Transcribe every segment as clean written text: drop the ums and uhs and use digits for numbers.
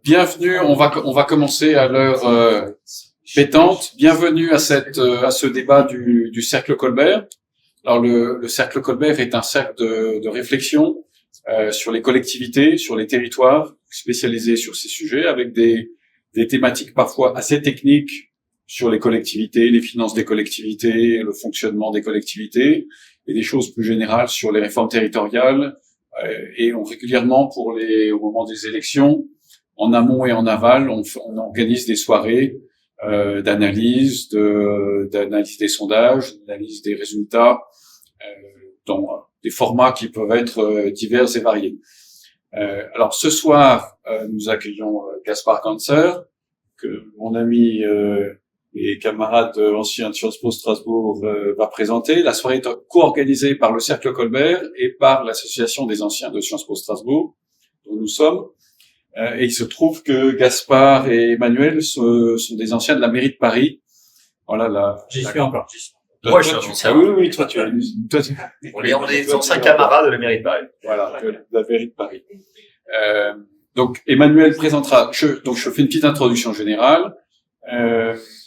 Bienvenue, on va commencer à l'heure pétante. Bienvenue à ce débat du Cercle Colbert. Alors le Cercle Colbert est un cercle de réflexion sur les collectivités, sur les territoires, spécialisés sur ces sujets, avec des thématiques parfois assez techniques sur les collectivités, les finances des collectivités, le fonctionnement des collectivités, et des choses plus générales sur les réformes territoriales. Et régulièrement, au moment des élections, en amont et en aval, on organise des soirées d'analyse des sondages, d'analyse des résultats, dans des formats qui peuvent être divers et variés. Alors ce soir, nous accueillons Gaspard Ganzer, que mon ami et camarade ancien de Sciences Po Strasbourg va présenter. La soirée est co-organisée par le Cercle Colbert et par l'Association des anciens de Sciences Po Strasbourg, dont nous sommes. Et il se trouve que Gaspard et Emmanuel sont des anciens de la mairie de Paris. Voilà, J'y suis encore. Moi, je suis ancien. Oui, toi, tu es. On est anciens camarades de la mairie de Paris. Voilà, de la mairie de Paris. Donc, Emmanuel présentera. Je fais une petite introduction générale.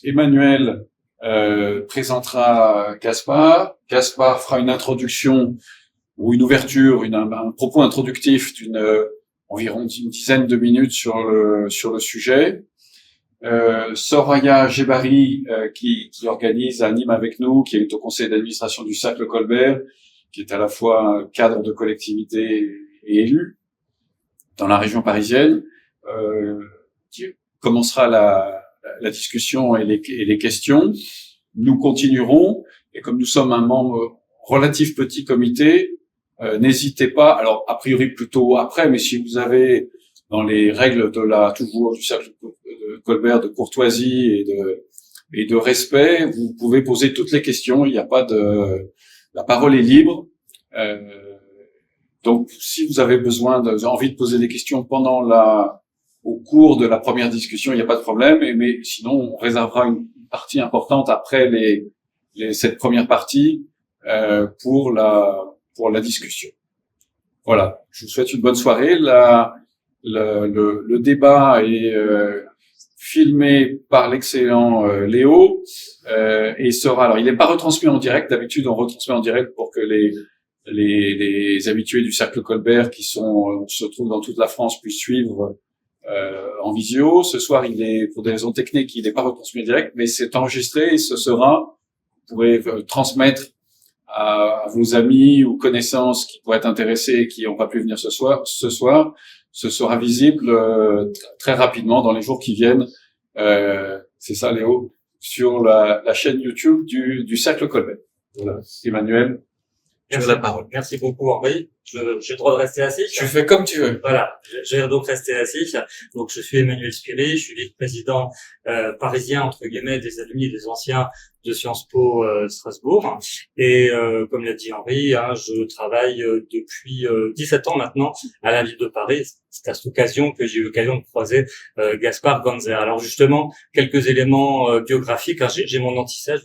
Emmanuel présentera Gaspard. Gaspard fera une introduction ou une ouverture, un propos introductif environ une dizaine de minutes sur le sujet. Soraya Gebari, qui anime avec nous, qui est au conseil d'administration du Cercle Colbert, qui est à la fois cadre de collectivité et élu dans la région parisienne, qui commencera la discussion et les questions. Nous continuerons, et comme nous sommes un membre relatif petit comité, n'hésitez pas, alors a priori plutôt après, mais si vous avez dans les règles toujours du Cercle de Colbert de courtoisie et de respect, vous pouvez poser toutes les questions, il n'y a pas la parole est libre. Donc si vous avez envie de poser des questions au cours de la première discussion, il n'y a pas de problème, mais sinon on réservera une partie importante après cette première partie pour la discussion. Voilà, je vous souhaite une bonne soirée. Le débat est filmé par l'excellent Léo et alors il n'est pas retransmis en direct. D'habitude, on retransmet en direct pour que les habitués du Cercle Colbert qui se trouvent dans toute la France puissent suivre en visio. Ce soir, pour des raisons techniques, il n'est pas retransmis en direct, mais c'est enregistré et vous pourrez transmettre à vos amis ou connaissances qui pourraient être intéressés et qui n'ont pas pu venir ce soir. Ce sera visible très rapidement dans les jours qui viennent. C'est ça, Léo, sur la chaîne YouTube du Cercle Colbert. Voilà. Emmanuel, tu as la parole. Merci beaucoup, Henri. J'ai le droit de rester assis. Tu fais comme tu veux. Voilà, je vais donc rester assis. Donc, je suis Emmanuel Spiré, je suis vice-président parisien, entre guillemets, des alumni et des anciens de Sciences Po Strasbourg. Et comme l'a dit Henri, je travaille depuis 17 ans maintenant à la ville de Paris. C'est à cette occasion que j'ai eu l'occasion de croiser Gaspard Ganzer. Alors justement, quelques éléments biographiques. J'ai mon anti-sèche,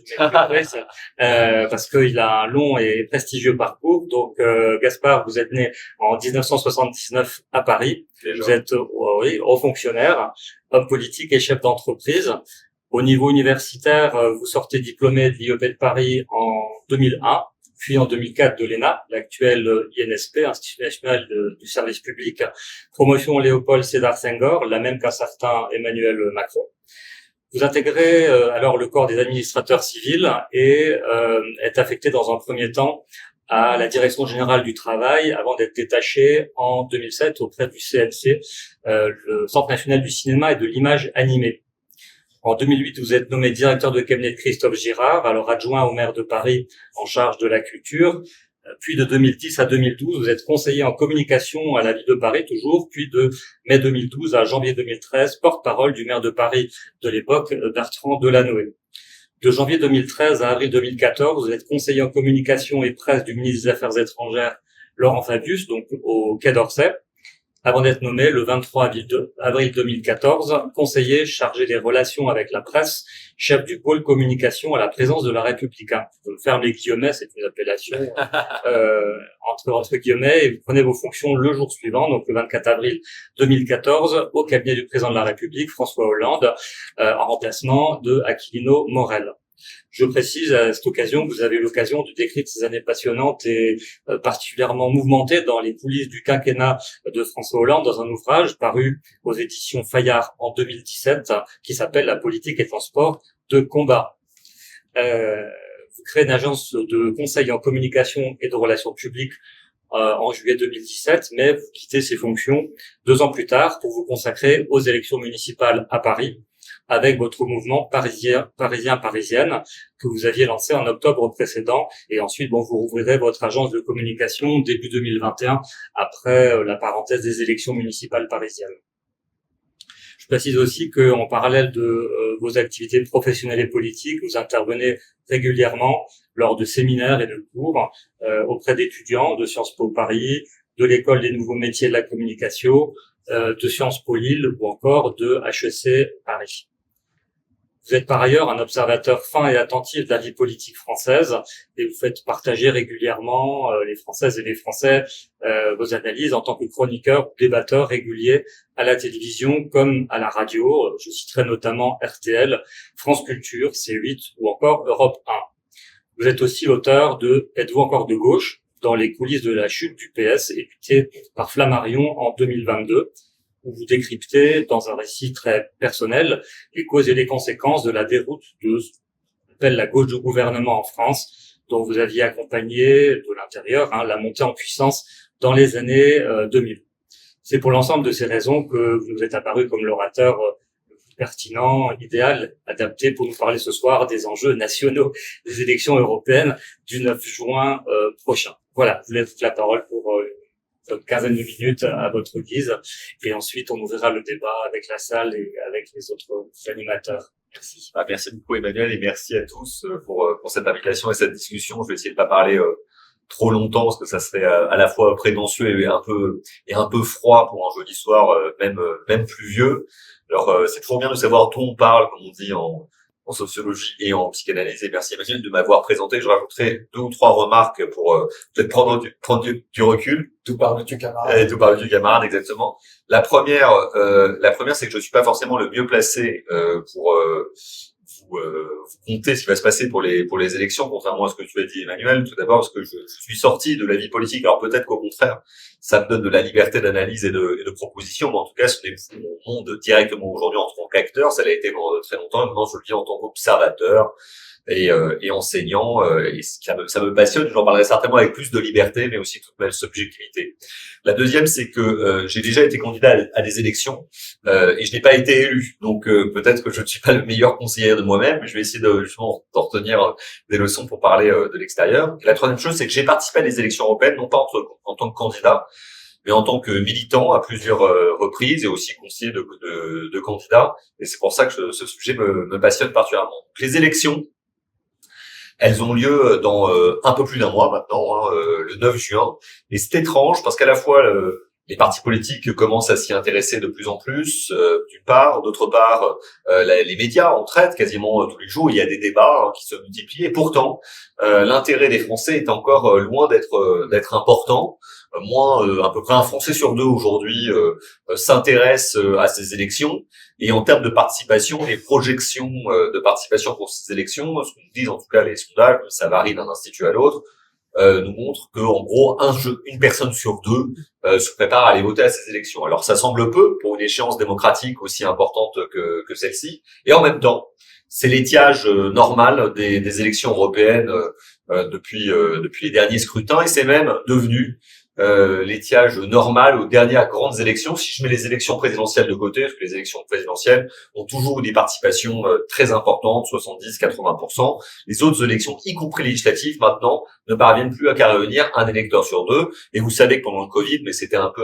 parce qu'il a un long et prestigieux parcours. Donc Gaspard, vous êtes né en 1979 à Paris. Vous êtes haut fonctionnaire, homme politique et chef d'entreprise. Au niveau universitaire, vous sortez diplômé de l'IEP de Paris en 2001, puis en 2004 de l'ENA, l'actuel INSP, Institut national du service public, promotion Léopold Sédar Senghor, la même qu'un certain Emmanuel Macron. Vous intégrez alors le corps des administrateurs civils et êtes affecté dans un premier temps à la Direction générale du travail avant d'être détaché en 2007 auprès du CNC, le Centre national du cinéma et de l'image animée. En 2008, vous êtes nommé directeur de cabinet de Christophe Girard, alors adjoint au maire de Paris en charge de la culture. Puis de 2010 à 2012, vous êtes conseiller en communication à la ville de Paris toujours, puis de mai 2012 à janvier 2013, porte-parole du maire de Paris de l'époque, Bertrand Delanoë. De janvier 2013 à avril 2014, vous êtes conseiller en communication et presse du ministre des Affaires étrangères, Laurent Fabius, donc au Quai d'Orsay. avant d'être nommé le 23 avril 2014 conseiller chargé des relations avec la presse, chef du pôle communication à la présidence de la République. Je ferme les guillemets, c'est une appellation entre guillemets, et vous prenez vos fonctions le jour suivant, donc le 24 avril 2014, au cabinet du président de la République, François Hollande, en remplacement de Aquilino Morel. Je précise à cette occasion que vous avez eu l'occasion de décrire ces années passionnantes et particulièrement mouvementées dans les coulisses du quinquennat de François Hollande dans un ouvrage paru aux éditions Fayard en 2017 qui s'appelle La politique et transport de combat. Vous créez une agence de conseil en communication et de relations publiques en juillet 2017, mais vous quittez ces fonctions 2 ans plus tard pour vous consacrer aux élections municipales à Paris, avec votre mouvement parisienne que vous aviez lancé en octobre précédent. Et ensuite, vous rouvrirez votre agence de communication début 2021 après la parenthèse des élections municipales parisiennes. Je précise aussi qu'en parallèle de vos activités professionnelles et politiques, vous intervenez régulièrement lors de séminaires et de cours auprès d'étudiants de Sciences Po Paris, de l'École des nouveaux métiers de la communication, de Sciences Po Lille ou encore de HEC Paris. Vous êtes par ailleurs un observateur fin et attentif de la vie politique française et vous faites partager régulièrement les Françaises et les Français vos analyses en tant que chroniqueur ou débatteur régulier à la télévision comme à la radio. Je citerai notamment RTL, France Culture, C8 ou encore Europe 1. Vous êtes aussi l'auteur de « Êtes-vous encore de gauche ?» dans les coulisses de la chute du PS, édité par Flammarion en 2022. Où vous décryptez, dans un récit très personnel, les causes et les conséquences de la déroute de ce qu'on appelle la gauche du gouvernement en France, dont vous aviez accompagné de l'intérieur la montée en puissance dans les années 2000. C'est pour l'ensemble de ces raisons que vous nous êtes apparu comme l'orateur le plus pertinent, idéal, adapté pour nous parler ce soir des enjeux nationaux des élections européennes du 9 juin prochain. Voilà, je vous laisse la parole pour une quinzaine de minutes à votre guise, et ensuite on ouvrira le débat avec la salle et avec les autres animateurs. Merci. Merci beaucoup Emmanuel, et merci à tous pour cette invitation et cette discussion. Je vais essayer de pas parler trop longtemps parce que ça serait à la fois prétentieux et un peu froid pour un jeudi soir, même pluvieux. Alors c'est toujours bien de savoir d'où on parle, comme on dit en sociologie et en psychanalyse. Et merci Emmanuel de m'avoir présenté. Je rajouterai 2 ou 3 remarques pour peut-être prendre du recul. Tout par du camarade. Tout par du camarade, exactement. La première, c'est que je suis pas forcément le mieux placé pour vous compter ce qui va se passer pour les élections, contrairement à ce que tu as dit Emmanuel. Tout d'abord parce que je suis sorti de la vie politique. Alors peut-être qu'au contraire, ça me donne de la liberté d'analyse et de proposition, mais en tout cas, ce n'est plus mon monde directement aujourd'hui en tant qu'acteur. Ça l'a été pendant très longtemps, et maintenant je le vis en tant qu'observateur et enseignant, et ça me passionne. J'en parlerai certainement avec plus de liberté, mais aussi toute belle subjectivité. La deuxième, c'est que j'ai déjà été candidat à des élections et je n'ai pas été élu. Donc peut-être que je ne suis pas le meilleur conseiller de moi-même, mais je vais essayer justement d'en retenir des leçons pour parler de l'extérieur. Et la troisième chose, c'est que j'ai participé à des élections européennes, non pas en tant que candidat, mais en tant que militant à plusieurs reprises et aussi conseiller de candidats. Et c'est pour ça que ce sujet me passionne particulièrement. Donc, les élections, elles ont lieu dans un peu plus d'un mois maintenant, le 9 juin. Et c'est étrange parce qu'à la fois les partis politiques commencent à s'y intéresser de plus en plus, d'une part. D'autre part, les médias en traitent quasiment tous les jours. Il y a des débats qui se multiplient. Et pourtant, l'intérêt des Français est encore loin d'être important. À peu près un Français sur 2 aujourd'hui s'intéresse à ces élections. Et en termes de participation, les projections de participation pour ces élections, ce qu'on dit en tout cas les sondages, ça varie d'un institut à l'autre, nous montrent que en gros une personne sur 2 se prépare à aller voter à ces élections. Alors ça semble peu pour une échéance démocratique aussi importante que celle-ci, et en même temps c'est l'étiage normal des élections européennes depuis les derniers scrutins, et c'est même devenu l'étiage normal aux dernières grandes élections. Si je mets les élections présidentielles de côté, parce que les élections présidentielles ont toujours eu des participations très importantes, 70-80%. Les autres élections, y compris législatives, maintenant, ne parviennent plus à réunir un électeur sur 2. Et vous savez que pendant le Covid, mais c'était un peu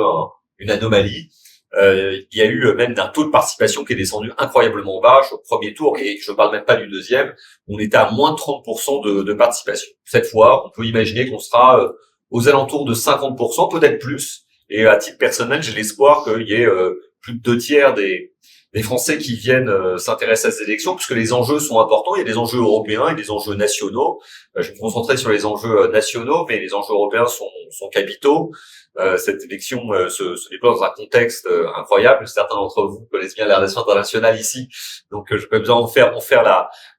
une anomalie, il y a eu même un taux de participation qui est descendu incroyablement bas au premier tour, et je ne parle même pas du deuxième. On était à moins de 30% de participation. Cette fois, on peut imaginer qu'on sera aux alentours de 50%, peut-être plus, Et à titre personnel, j'ai l'espoir qu'il y ait plus de 2/3 des Français qui viennent s'intéresser à ces élections, puisque les enjeux sont importants. Il y a des enjeux européens et des enjeux nationaux. Je vais me concentrer sur les enjeux nationaux, mais les enjeux européens sont capitaux. Cette élection se déploie dans un contexte incroyable. Certains d'entre vous connaissent bien les relations internationales ici, donc je peux besoin en faire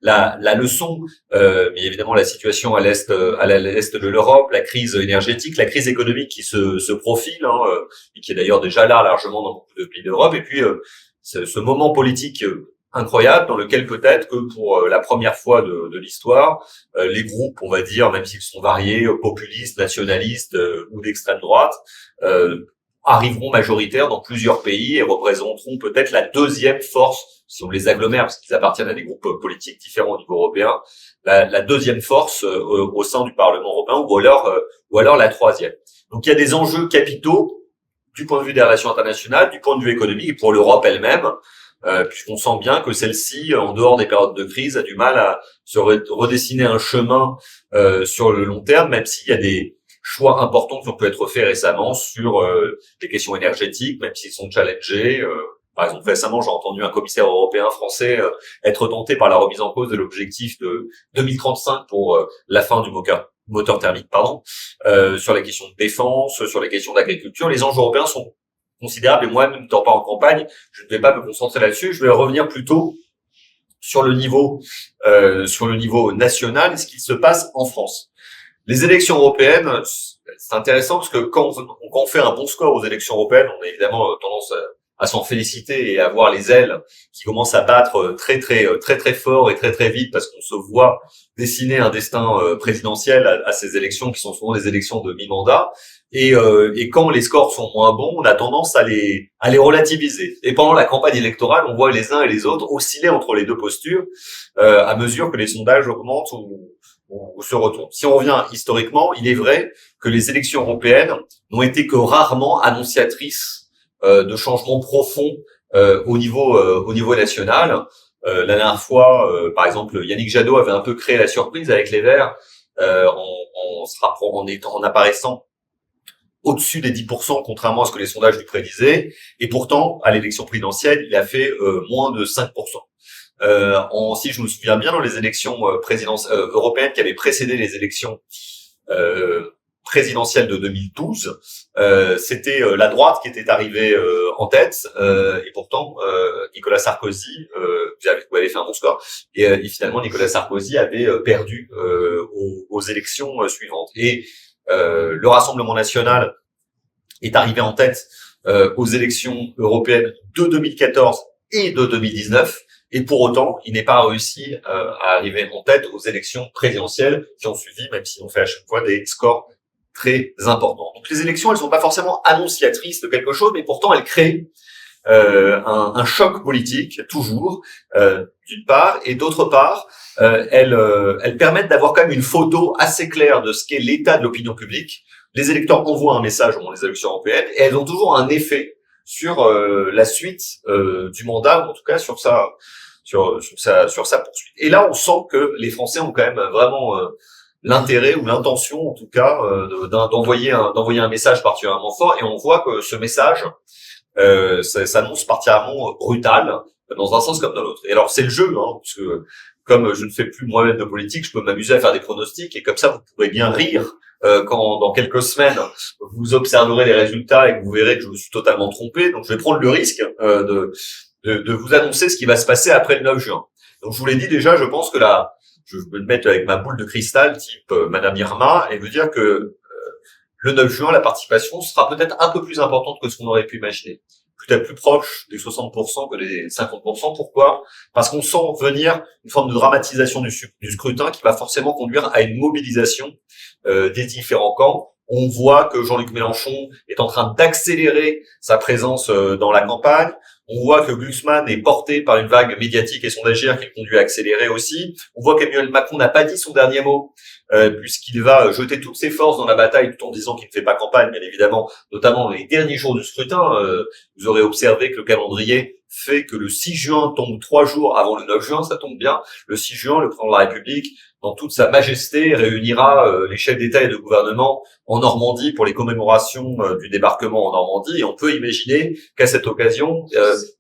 la leçon. Mais évidemment, la situation à l'est de l'Europe, la crise énergétique, la crise économique qui se profile, et qui est d'ailleurs déjà là largement dans beaucoup de pays d'Europe, et puis ce moment politique incroyable dans lequel peut-être que pour la première fois de l'histoire, les groupes, on va dire, même s'ils sont variés, populistes, nationalistes ou d'extrême droite, arriveront majoritaires dans plusieurs pays et représenteront peut-être la deuxième force, si on les agglomère, parce qu'ils appartiennent à des groupes politiques différents au niveau européen, la deuxième force au sein du Parlement européen, ou alors la troisième. Donc il y a des enjeux capitaux du point de vue des relations internationales, du point de vue économique, et pour l'Europe elle-même, puisqu'on sent bien que celle-ci, en dehors des périodes de crise, a du mal à se redessiner un chemin sur le long terme, même s'il y a des choix importants qui ont pu être faits récemment sur les questions énergétiques, même s'ils sont challengés. Par exemple, récemment, j'ai entendu un commissaire européen français être tenté par la remise en cause de l'objectif de 2035 pour la fin du moteur thermique, sur les questions de défense, sur les questions d'agriculture. Les enjeux européens sont considérables, et moi, même n'étant pas en campagne, je ne vais pas me concentrer là-dessus. Je vais revenir plutôt sur le niveau national et ce qui se passe en France. Les élections européennes, c'est intéressant parce que quand on fait un bon score aux élections européennes, on a évidemment tendance à s'en féliciter et à voir les ailes qui commencent à battre très fort et très vite, parce qu'on se voit dessiner un destin présidentiel à ces élections qui sont souvent des élections de mi-mandat. Et quand les scores sont moins bons, on a tendance à les relativiser. Et pendant la campagne électorale, on voit les uns et les autres osciller entre les deux postures à mesure que les sondages augmentent ou se retournent. Si on revient historiquement, il est vrai que les élections européennes n'ont été que rarement annonciatrices de changements profonds au niveau national. La dernière fois, par exemple, Yannick Jadot avait un peu créé la surprise avec les Verts en apparaissant au-dessus des 10%, contrairement à ce que les sondages lui prédisaient. Et pourtant, à l'élection présidentielle, il a fait moins de 5%. Si je me souviens bien, dans les élections européennes qui avaient précédé les élections présidentielle de 2012, c'était la droite qui était arrivée en tête, et pourtant Nicolas Sarkozy avait fait un bon score, et finalement Nicolas Sarkozy avait perdu aux élections suivantes. Et le Rassemblement national est arrivé en tête aux élections européennes de 2014 et de 2019, et pour autant, il n'est pas réussi à arriver en tête aux élections présidentielles qui ont suivi, même si on fait à chaque fois des scores très important. Donc les élections, elles sont pas forcément annonciatrices de quelque chose, mais pourtant elles créent un choc politique toujours, d'une part, et d'autre part, elles permettent d'avoir quand même une photo assez claire de ce qu'est l'état de l'opinion publique. Les électeurs envoient un message au moment des élections européennes, et elles ont toujours un effet sur la suite du mandat, ou en tout cas sur sa poursuite. Et là, on sent que les Français ont quand même vraiment l'intérêt ou l'intention, en tout cas, d'envoyer un message particulièrement fort, et on voit que ce message s'annonce particulièrement brutal dans un sens comme dans l'autre. Et alors c'est le jeu, parce que comme je ne fais plus moi-même de politique, je peux m'amuser à faire des pronostics, et comme ça vous pourrez bien rire quand dans quelques semaines vous observerez les résultats et que vous verrez que je me suis totalement trompé. Donc je vais prendre le risque de vous annoncer ce qui va se passer après le 9 juin. Donc je vous l'ai dit déjà, je pense que là, je vais me mettre avec ma boule de cristal type Madame Irma et vous dire que le 9 juin, la participation sera peut-être un peu plus importante que ce qu'on aurait pu imaginer. Peut-être plus proche des 60% que des 50%. Pourquoi ? Parce qu'on sent venir une forme de dramatisation du scrutin qui va forcément conduire à une mobilisation des différents camps. On voit que Jean-Luc Mélenchon est en train d'accélérer sa présence dans la campagne. On voit que Glucksmann est porté par une vague médiatique et sondagère qui le conduit à accélérer aussi. On voit qu'Emmanuel Macron n'a pas dit son dernier mot, puisqu'il va jeter toutes ses forces dans la bataille tout en disant qu'il ne fait pas campagne, bien évidemment, notamment dans les derniers jours du scrutin. Vous aurez observé que le calendrier fait que le 6 juin tombe 3 jours avant le 9 juin, ça tombe bien. Le 6 juin, le président de la République, dans toute sa majesté, réunira les chefs d'État et de gouvernement en Normandie pour les commémorations du débarquement en Normandie. Et on peut imaginer qu'à cette occasion,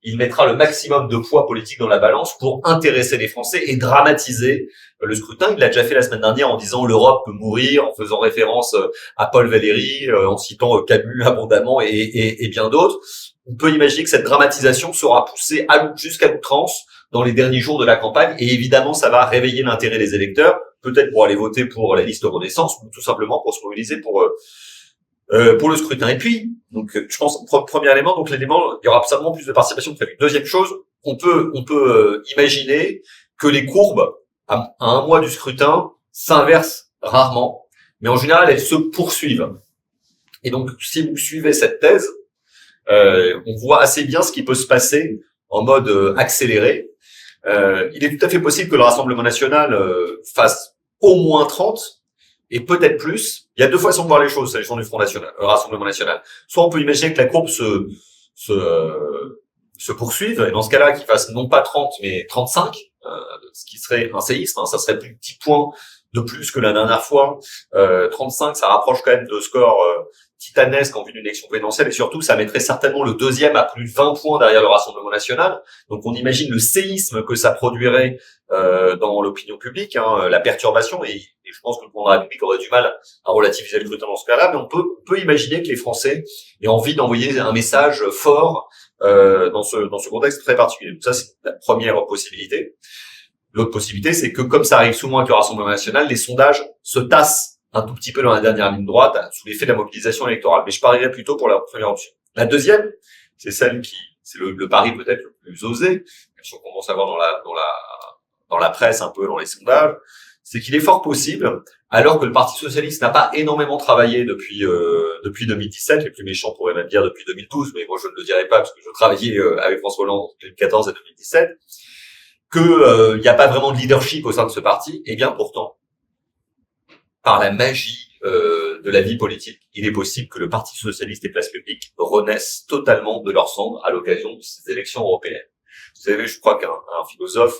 il mettra le maximum de poids politique dans la balance pour intéresser les Français et dramatiser le scrutin. Il l'a déjà fait la semaine dernière en disant l'Europe peut mourir, en faisant référence à Paul Valéry, en citant Camus abondamment et bien d'autres. On peut imaginer que cette dramatisation sera poussée jusqu'à l'outrance dans les derniers jours de la campagne, et évidemment ça va réveiller l'intérêt des électeurs, peut-être pour aller voter pour la liste Renaissance, ou tout simplement pour se mobiliser pour le scrutin. Et puis, donc je pense premier élément, donc l'élément, il y aura certainement plus de participation prévue. Deuxième chose, on peut imaginer que les courbes à un mois du scrutin s'inversent rarement, mais en général elles se poursuivent. Et donc si vous suivez cette thèse, on voit assez bien ce qui peut se passer en mode accéléré. Il est tout à fait possible que le Rassemblement national fasse au moins 30 et peut-être plus. Il y a deux façons de voir les choses, s'agissant du Front national, Rassemblement national. Soit on peut imaginer que la courbe se poursuive, et dans ce cas-là, qu'il fasse non pas 30 mais 35, ce qui serait un séisme, hein, ça serait plus de 10 points de plus que la dernière fois. 35, ça rapproche quand même de scores titanesque en vue d'une élection présidentielle, et surtout ça mettrait certainement le deuxième à plus de 20 points derrière le Rassemblement national. Donc on imagine le séisme que ça produirait dans l'opinion publique, hein, la perturbation, et je pense que le président de la République aurait du mal à relativiser le scrutin dans ce cas-là, mais on peut imaginer que les Français aient envie d'envoyer un message fort dans ce contexte très particulier. Donc ça, c'est la première possibilité. L'autre possibilité, c'est que comme ça arrive souvent avec le Rassemblement national, les sondages se tassent un tout petit peu dans la dernière ligne droite, sous l'effet de la mobilisation électorale. Mais je parierais plutôt pour la première option. La deuxième, c'est celle c'est le pari peut-être le plus osé, même si on commence à voir dans la presse un peu, dans les sondages, c'est qu'il est fort possible, alors que le Parti socialiste n'a pas énormément travaillé depuis 2017, les plus méchants pourraient même dire depuis 2012, mais moi je ne le dirais pas parce que je travaillais avec François Hollande en 2014 et 2017, que il n'y a pas vraiment de leadership au sein de ce parti. Et bien pourtant, par la magie de la vie politique, il est possible que le Parti socialiste et Place publique renaissent totalement de leur cendre à l'occasion de ces élections européennes. Vous savez, je crois qu'un philosophe,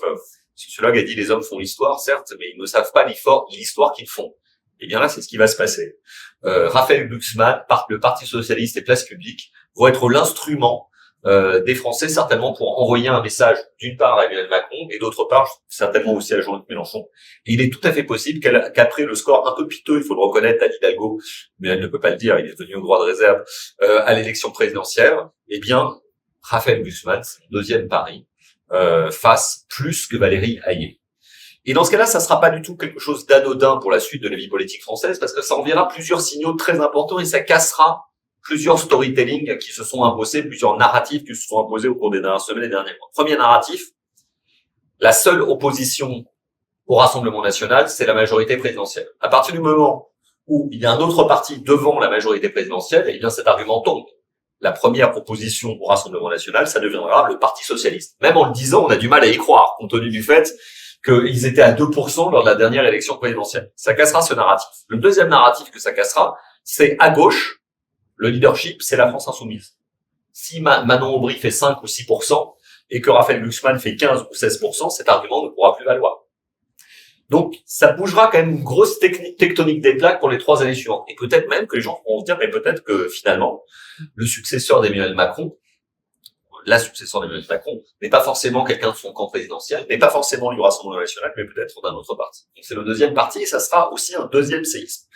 sociologue, a dit les hommes font l'histoire, certes, mais ils ne savent pas l'histoire qu'ils font. Et bien là, c'est ce qui va se passer. Raphaël Glucksmann, le Parti socialiste et Place publique vont être l'instrument des Français, certainement pour envoyer un message d'une part à Emmanuel Macron et d'autre part certainement aussi à Jean-Luc Mélenchon. Et il est tout à fait possible qu'après le score un peu piteux, il faut le reconnaître, d'Anne Hidalgo, mais elle ne peut pas le dire, il est venu au droit de réserve à l'élection présidentielle, eh bien Raphaël Glucksmann, deuxième pari, fasse plus que Valérie Hayé. Et dans ce cas-là, ça sera pas du tout quelque chose d'anodin pour la suite de la vie politique française, parce que ça enverra plusieurs signaux très importants et ça cassera plusieurs storytelling qui se sont imposés, plusieurs narratifs qui se sont imposés au cours des dernières semaines et des derniers mois. Premier narratif, la seule opposition au Rassemblement national, c'est la majorité présidentielle. À partir du moment où il y a un autre parti devant la majorité présidentielle, eh bien cet argument tombe. La première opposition au Rassemblement national, ça deviendra le Parti socialiste. Même en le disant, on a du mal à y croire, compte tenu du fait qu'ils étaient à 2% lors de la dernière élection présidentielle. Ça cassera ce narratif. Le deuxième narratif que ça cassera, c'est à gauche, le leadership, c'est la France insoumise. Si Manon Aubry fait 5 ou 6% et que Raphaël Glucksmann fait 15 ou 16%, cet argument ne pourra plus valoir. Donc, ça bougera quand même une grosse tectonique des plaques pour les 3 années suivantes. Et peut-être même que les gens vont se dire, mais peut-être que finalement, le successeur d'Emmanuel Macron, la successeur d'Emmanuel Macron, n'est pas forcément quelqu'un de son camp présidentiel, n'est pas forcément du Rassemblement national, mais peut-être d'un autre parti. Donc, c'est le deuxième parti et ça sera aussi un deuxième séisme.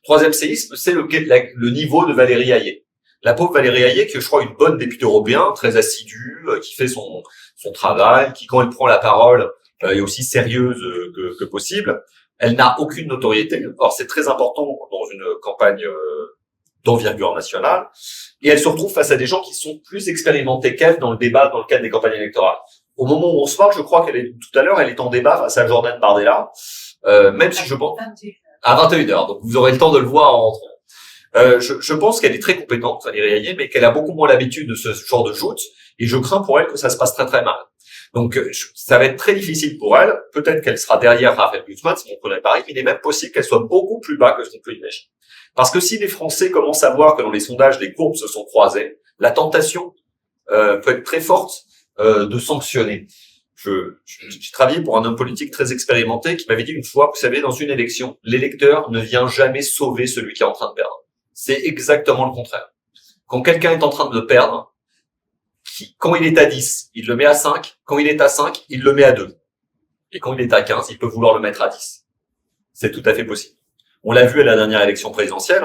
Troisième séisme, c'est le niveau de Valérie Hayé. La pauvre Valérie Hayé, qui est, je crois, une bonne députée européenne, très assidue, qui fait son travail, qui, quand elle prend la parole, est aussi sérieuse que possible. Elle n'a aucune notoriété. Or, c'est très important dans une campagne d'envergure nationale. Et elle se retrouve face à des gens qui sont plus expérimentés qu'elle dans le débat, dans le cadre des campagnes électorales. Au moment où on se parle, je crois tout à l'heure, elle est en débat face à Jordan Bardella, même si je pense... À 21h, donc vous aurez le temps de le voir en rentrant. Je pense qu'elle est très compétente, Valérie Hayé, mais qu'elle a beaucoup moins l'habitude de ce genre de shoot, et je crains pour elle que ça se passe très très mal. Donc ça va être très difficile pour elle, peut-être qu'elle sera derrière Raphaël Glucksmann, c'est mon premier pari, mais il est même possible qu'elle soit beaucoup plus bas que ce qu'on peut imaginer. Parce que si les Français commencent à voir que dans les sondages, les courbes se sont croisées, la tentation peut être très forte de sanctionner. J'ai travaillé pour un homme politique très expérimenté qui m'avait dit une fois, vous savez, dans une élection, l'électeur ne vient jamais sauver celui qui est en train de perdre. C'est exactement le contraire. Quand quelqu'un est en train de perdre, quand il est à 10, il le met à 5. Quand il est à 5, il le met à 2. Et quand il est à 15, il peut vouloir le mettre à 10. C'est tout à fait possible. On l'a vu à la dernière élection présidentielle.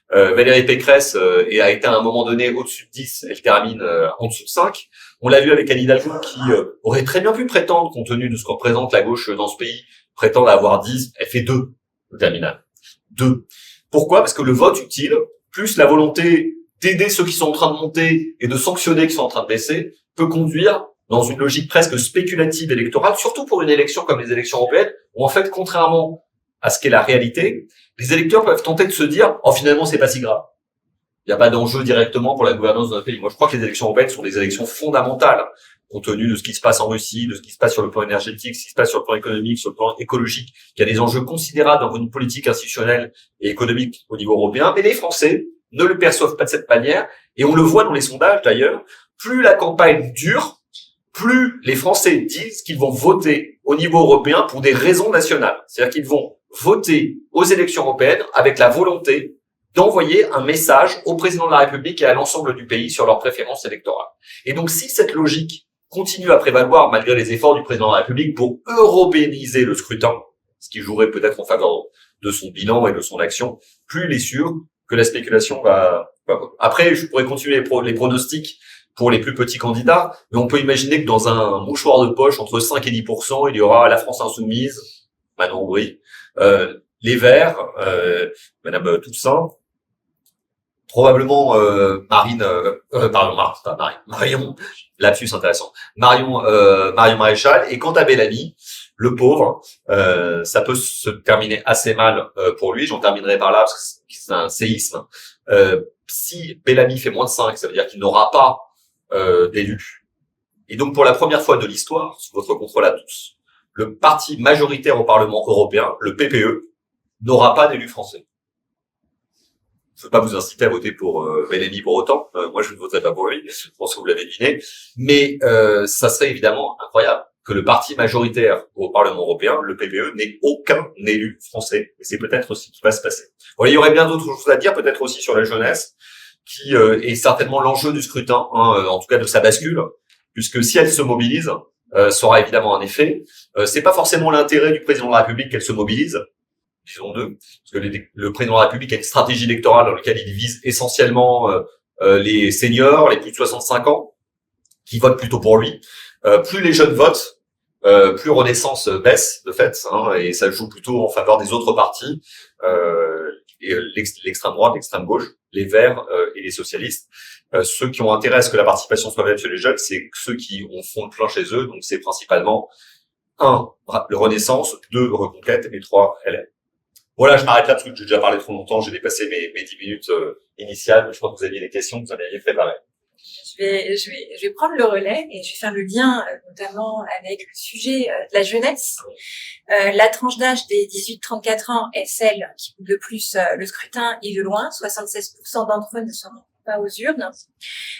Valérie Pécresse a été à un moment donné au-dessus de 10, elle termine en dessous de 5. On l'a vu avec Anne Hidalgo qui aurait très bien pu prétendre, compte tenu de ce que représente la gauche dans ce pays, prétendre avoir 10, elle fait 2 au terminal. 2. Pourquoi? Parce que le vote utile, plus la volonté d'aider ceux qui sont en train de monter et de sanctionner ceux qui sont en train de baisser, peut conduire dans une logique presque spéculative électorale, surtout pour une élection comme les élections européennes, où en fait, contrairement à ce qu'est la réalité, les électeurs peuvent tenter de se dire « Oh, finalement, c'est pas si grave. Il n'y a pas d'enjeu directement pour la gouvernance de notre pays. » Moi, je crois que les élections européennes sont des élections fondamentales, compte tenu de ce qui se passe en Russie, de ce qui se passe sur le plan énergétique, ce qui se passe sur le plan économique, sur le plan écologique. Il y a des enjeux considérables dans une politique institutionnelle et économique au niveau européen. Mais les Français ne le perçoivent pas de cette manière. Et on le voit dans les sondages, d'ailleurs. Plus la campagne dure, plus les Français disent qu'ils vont voter au niveau européen pour des raisons nationales. C'est-à-dire qu'ils vont voter aux élections européennes avec la volonté d'envoyer un message au président de la République et à l'ensemble du pays sur leurs préférences électorales. Et donc, si cette logique continue à prévaloir malgré les efforts du président de la République pour européaniser le scrutin, ce qui jouerait peut-être en faveur de son bilan et de son action, plus il est sûr que la spéculation va... Après, je pourrais continuer les pronostics pour les plus petits candidats, mais on peut imaginer que dans un mouchoir de poche, entre 5 et 10%, il y aura la France Insoumise, Manon Aubry, les Verts, Madame Toussaint, probablement Marion, lapsus intéressant, Marion Maréchal, et quant à Bellamy, le pauvre, ça peut se terminer assez mal pour lui. J'en terminerai par là parce que c'est un séisme. Si Bellamy fait moins de 5, ça veut dire qu'il n'aura pas d'élus. Et donc pour la première fois de l'histoire, sous votre contrôle à tous, le parti majoritaire au Parlement européen, le PPE, n'aura pas d'élus français. Je ne veux pas vous inciter à voter pour Bellamy pour autant. Moi, je ne voterai pas pour lui. Je pense que vous l'avez deviné. Mais ça serait évidemment incroyable que le parti majoritaire au Parlement européen, le PPE, n'ait aucun élu français. Et c'est peut-être ce qui va se passer. Voilà, il y aurait bien d'autres choses à dire, peut-être aussi sur la jeunesse, qui est certainement l'enjeu du scrutin, en tout cas de sa bascule, puisque si elle se mobilise, ça aura évidemment un effet. C'est pas forcément l'intérêt du président de la République qu'elle se mobilise, disons-le, parce que le président de la République a une stratégie électorale dans laquelle il vise essentiellement les seniors, les plus de 65 ans, qui votent plutôt pour lui. Plus les jeunes votent, plus Renaissance baisse, de fait, et ça joue plutôt en faveur des autres partis, et l'extrême droite, l'extrême gauche, les Verts et les socialistes. Ceux qui ont intérêt à ce que la participation soit faite chez les jeunes, c'est ceux qui ont fond de plein chez eux, donc c'est principalement 1, le Renaissance, 2, Reconquête, et 3, LR. Voilà, je m'arrête là parce que j'ai déjà parlé trop longtemps, j'ai dépassé mes 10 minutes initiales, mais je crois que vous aviez des questions, vous en aviez préparé. Je vais prendre le relais et je vais faire le lien notamment avec le sujet de la jeunesse. La tranche d'âge des 18-34 ans est celle qui coûte le plus le scrutin et de loin. 76% d'entre eux ne sont pas aux urnes.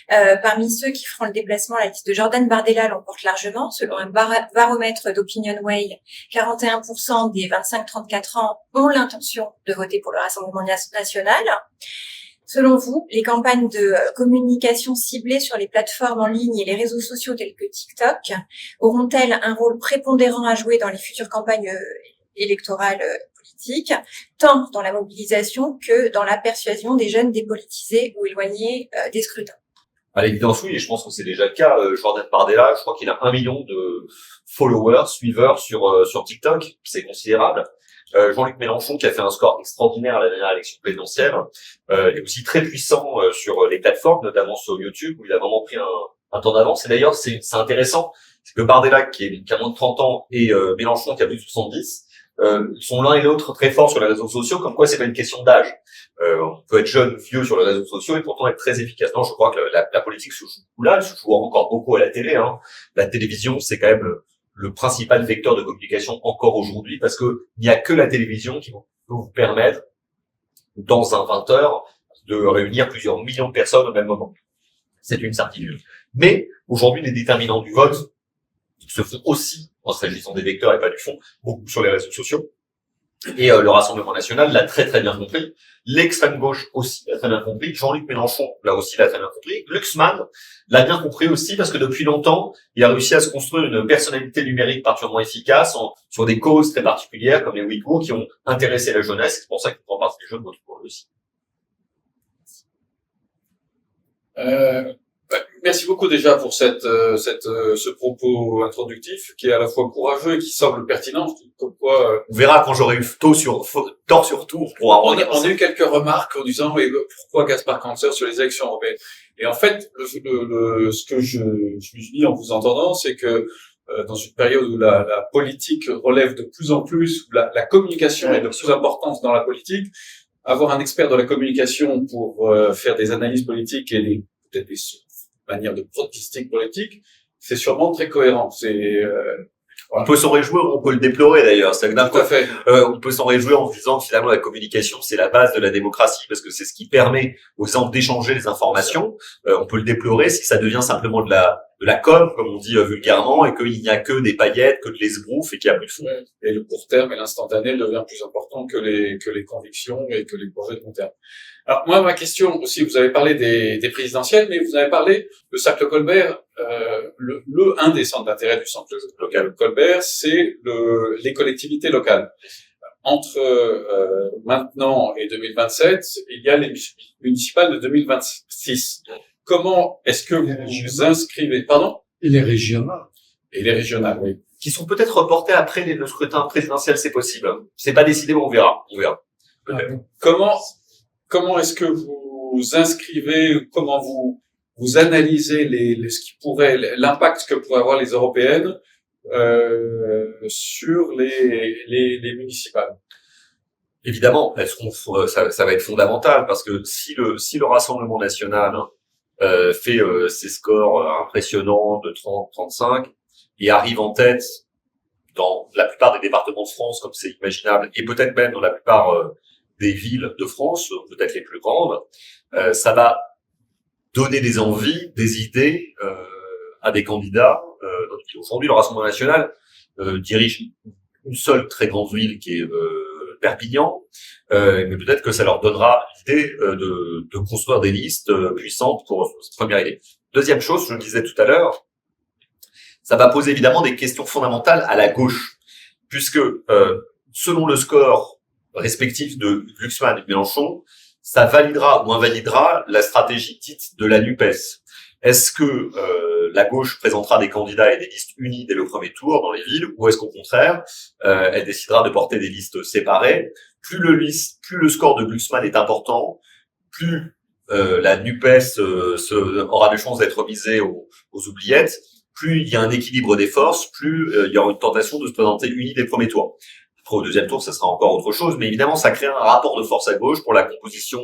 Parmi ceux qui feront le déplacement, la liste de Jordan Bardella l'emporte largement. Selon un baromètre d'OpinionWay, 41% des 25-34 ans ont l'intention de voter pour le Rassemblement national. Selon vous, les campagnes de communication ciblées sur les plateformes en ligne et les réseaux sociaux tels que TikTok auront-elles un rôle prépondérant à jouer dans les futures campagnes électorales politiques, tant dans la mobilisation que dans la persuasion des jeunes dépolitisés ou éloignés des scrutins? À l'évidence, oui, et je pense que c'est déjà le cas. Jordan Bardella, je crois qu'il a 1 million de followers, suiveurs sur TikTok, c'est considérable. Jean-Luc Mélenchon, qui a fait un score extraordinaire à la dernière élection présidentielle, est aussi très puissant sur les plateformes, notamment sur YouTube, où il a vraiment pris un temps d'avance. Et d'ailleurs, c'est intéressant, c'est que Bardella, qui a moins de 30 ans, et Mélenchon, qui a plus de 70, sont l'un et l'autre très forts sur les réseaux sociaux, comme quoi c'est pas une question d'âge. On peut être jeune, vieux sur les réseaux sociaux et pourtant être très efficace. Non, je crois que la politique se joue là, elle se joue encore beaucoup à la télé. La télévision, c'est quand même le principal vecteur de communication encore aujourd'hui, parce que il n'y a que la télévision qui peut vous permettre, dans un 20 heures, de réunir plusieurs millions de personnes au même moment. C'est une certitude. Mais aujourd'hui, les déterminants du vote se font aussi, en s'agissant des vecteurs et pas du fond, beaucoup sur les réseaux sociaux. Et le Rassemblement national l'a très très bien compris. L'extrême gauche aussi l'a très bien compris. Jean-Luc Mélenchon l'a aussi très bien compris. Glucksmann l'a bien compris aussi parce que depuis longtemps, il a réussi à se construire une personnalité numérique particulièrement efficace sur des causes très particulières comme les Ouïghours qui ont intéressé la jeunesse. C'est pour ça qu'il prend partie des jeunes votent pour lui aussi. Merci beaucoup déjà pour ce propos introductif qui est à la fois courageux et qui semble pertinent. Comme quoi, on verra quand j'aurai eu tort sur tout. On a eu quelques remarques en disant pourquoi Gaspard Cancer sur les élections européennes. Et en fait, ce que je me suis dit en vous entendant, c'est que dans une période où la politique relève de plus en plus, où la communication est de plus importante dans la politique, avoir un expert de la communication pour faire des analyses politiques et peut-être des manières de pronostic politique, c'est sûrement très cohérent. On peut s'en réjouir, on peut le déplorer d'ailleurs. Tout à fait. On peut s'en réjouir en disant que finalement la communication c'est la base de la démocratie parce que c'est ce qui permet aux gens d'échanger les informations. On peut le déplorer si ça devient simplement de la com, comme on dit vulgairement, et qu'il n'y a que des paillettes, que de l'esbrouf et qu'il n'y a plus de fond. Et le court terme et l'instantané devient plus important que les convictions et que les projets de long terme. Alors moi, ma question aussi, vous avez parlé des présidentielles, mais vous avez parlé de Cercle Colbert. Un des centres d'intérêt du centre local Colbert, c'est les collectivités locales. Entre maintenant et 2027, il y a les municipales de 2026. Comment est-ce que vous vous inscrivez? Pardon? Et les régionales. Et les régionales, oui. Qui sont peut-être reportés après le scrutin présidentiel, c'est possible. C'est pas décidé, mais on verra. Peut-être. Comment est-ce que vous vous inscrivez, comment vous analysez l'impact que pourraient avoir les européennes sur les municipales? Évidemment, ça va être fondamental parce que si le Rassemblement national fait ses scores impressionnants de 30-35 et arrive en tête dans la plupart des départements de France, comme c'est imaginable, et peut-être même dans la plupart des villes de France, peut-être les plus grandes, ça va donner des envies, des idées à des candidats. Aujourd'hui, le Rassemblement national dirige une seule très grande ville qui est Perpignan, mais peut-être que ça leur donnera l'idée de construire des listes puissantes pour cette première idée. Deuxième chose, je le disais tout à l'heure, ça va poser évidemment des questions fondamentales à la gauche, puisque selon le score respectif de Glucksmann et de Mélenchon, ça validera ou invalidera la stratégie dite de la NUPES. Est-ce que la gauche présentera des candidats et des listes unies dès le premier tour dans les villes, ou est-ce qu'au contraire, elle décidera de porter des listes séparées? Plus le score de Glucksmann est important, plus la NUPES aura de chances d'être misée aux oubliettes, plus il y a un équilibre des forces, plus il y aura une tentation de se présenter unie dès le premier tour. Après, au deuxième tour, ça sera encore autre chose, mais évidemment, ça crée un rapport de force à gauche pour la composition,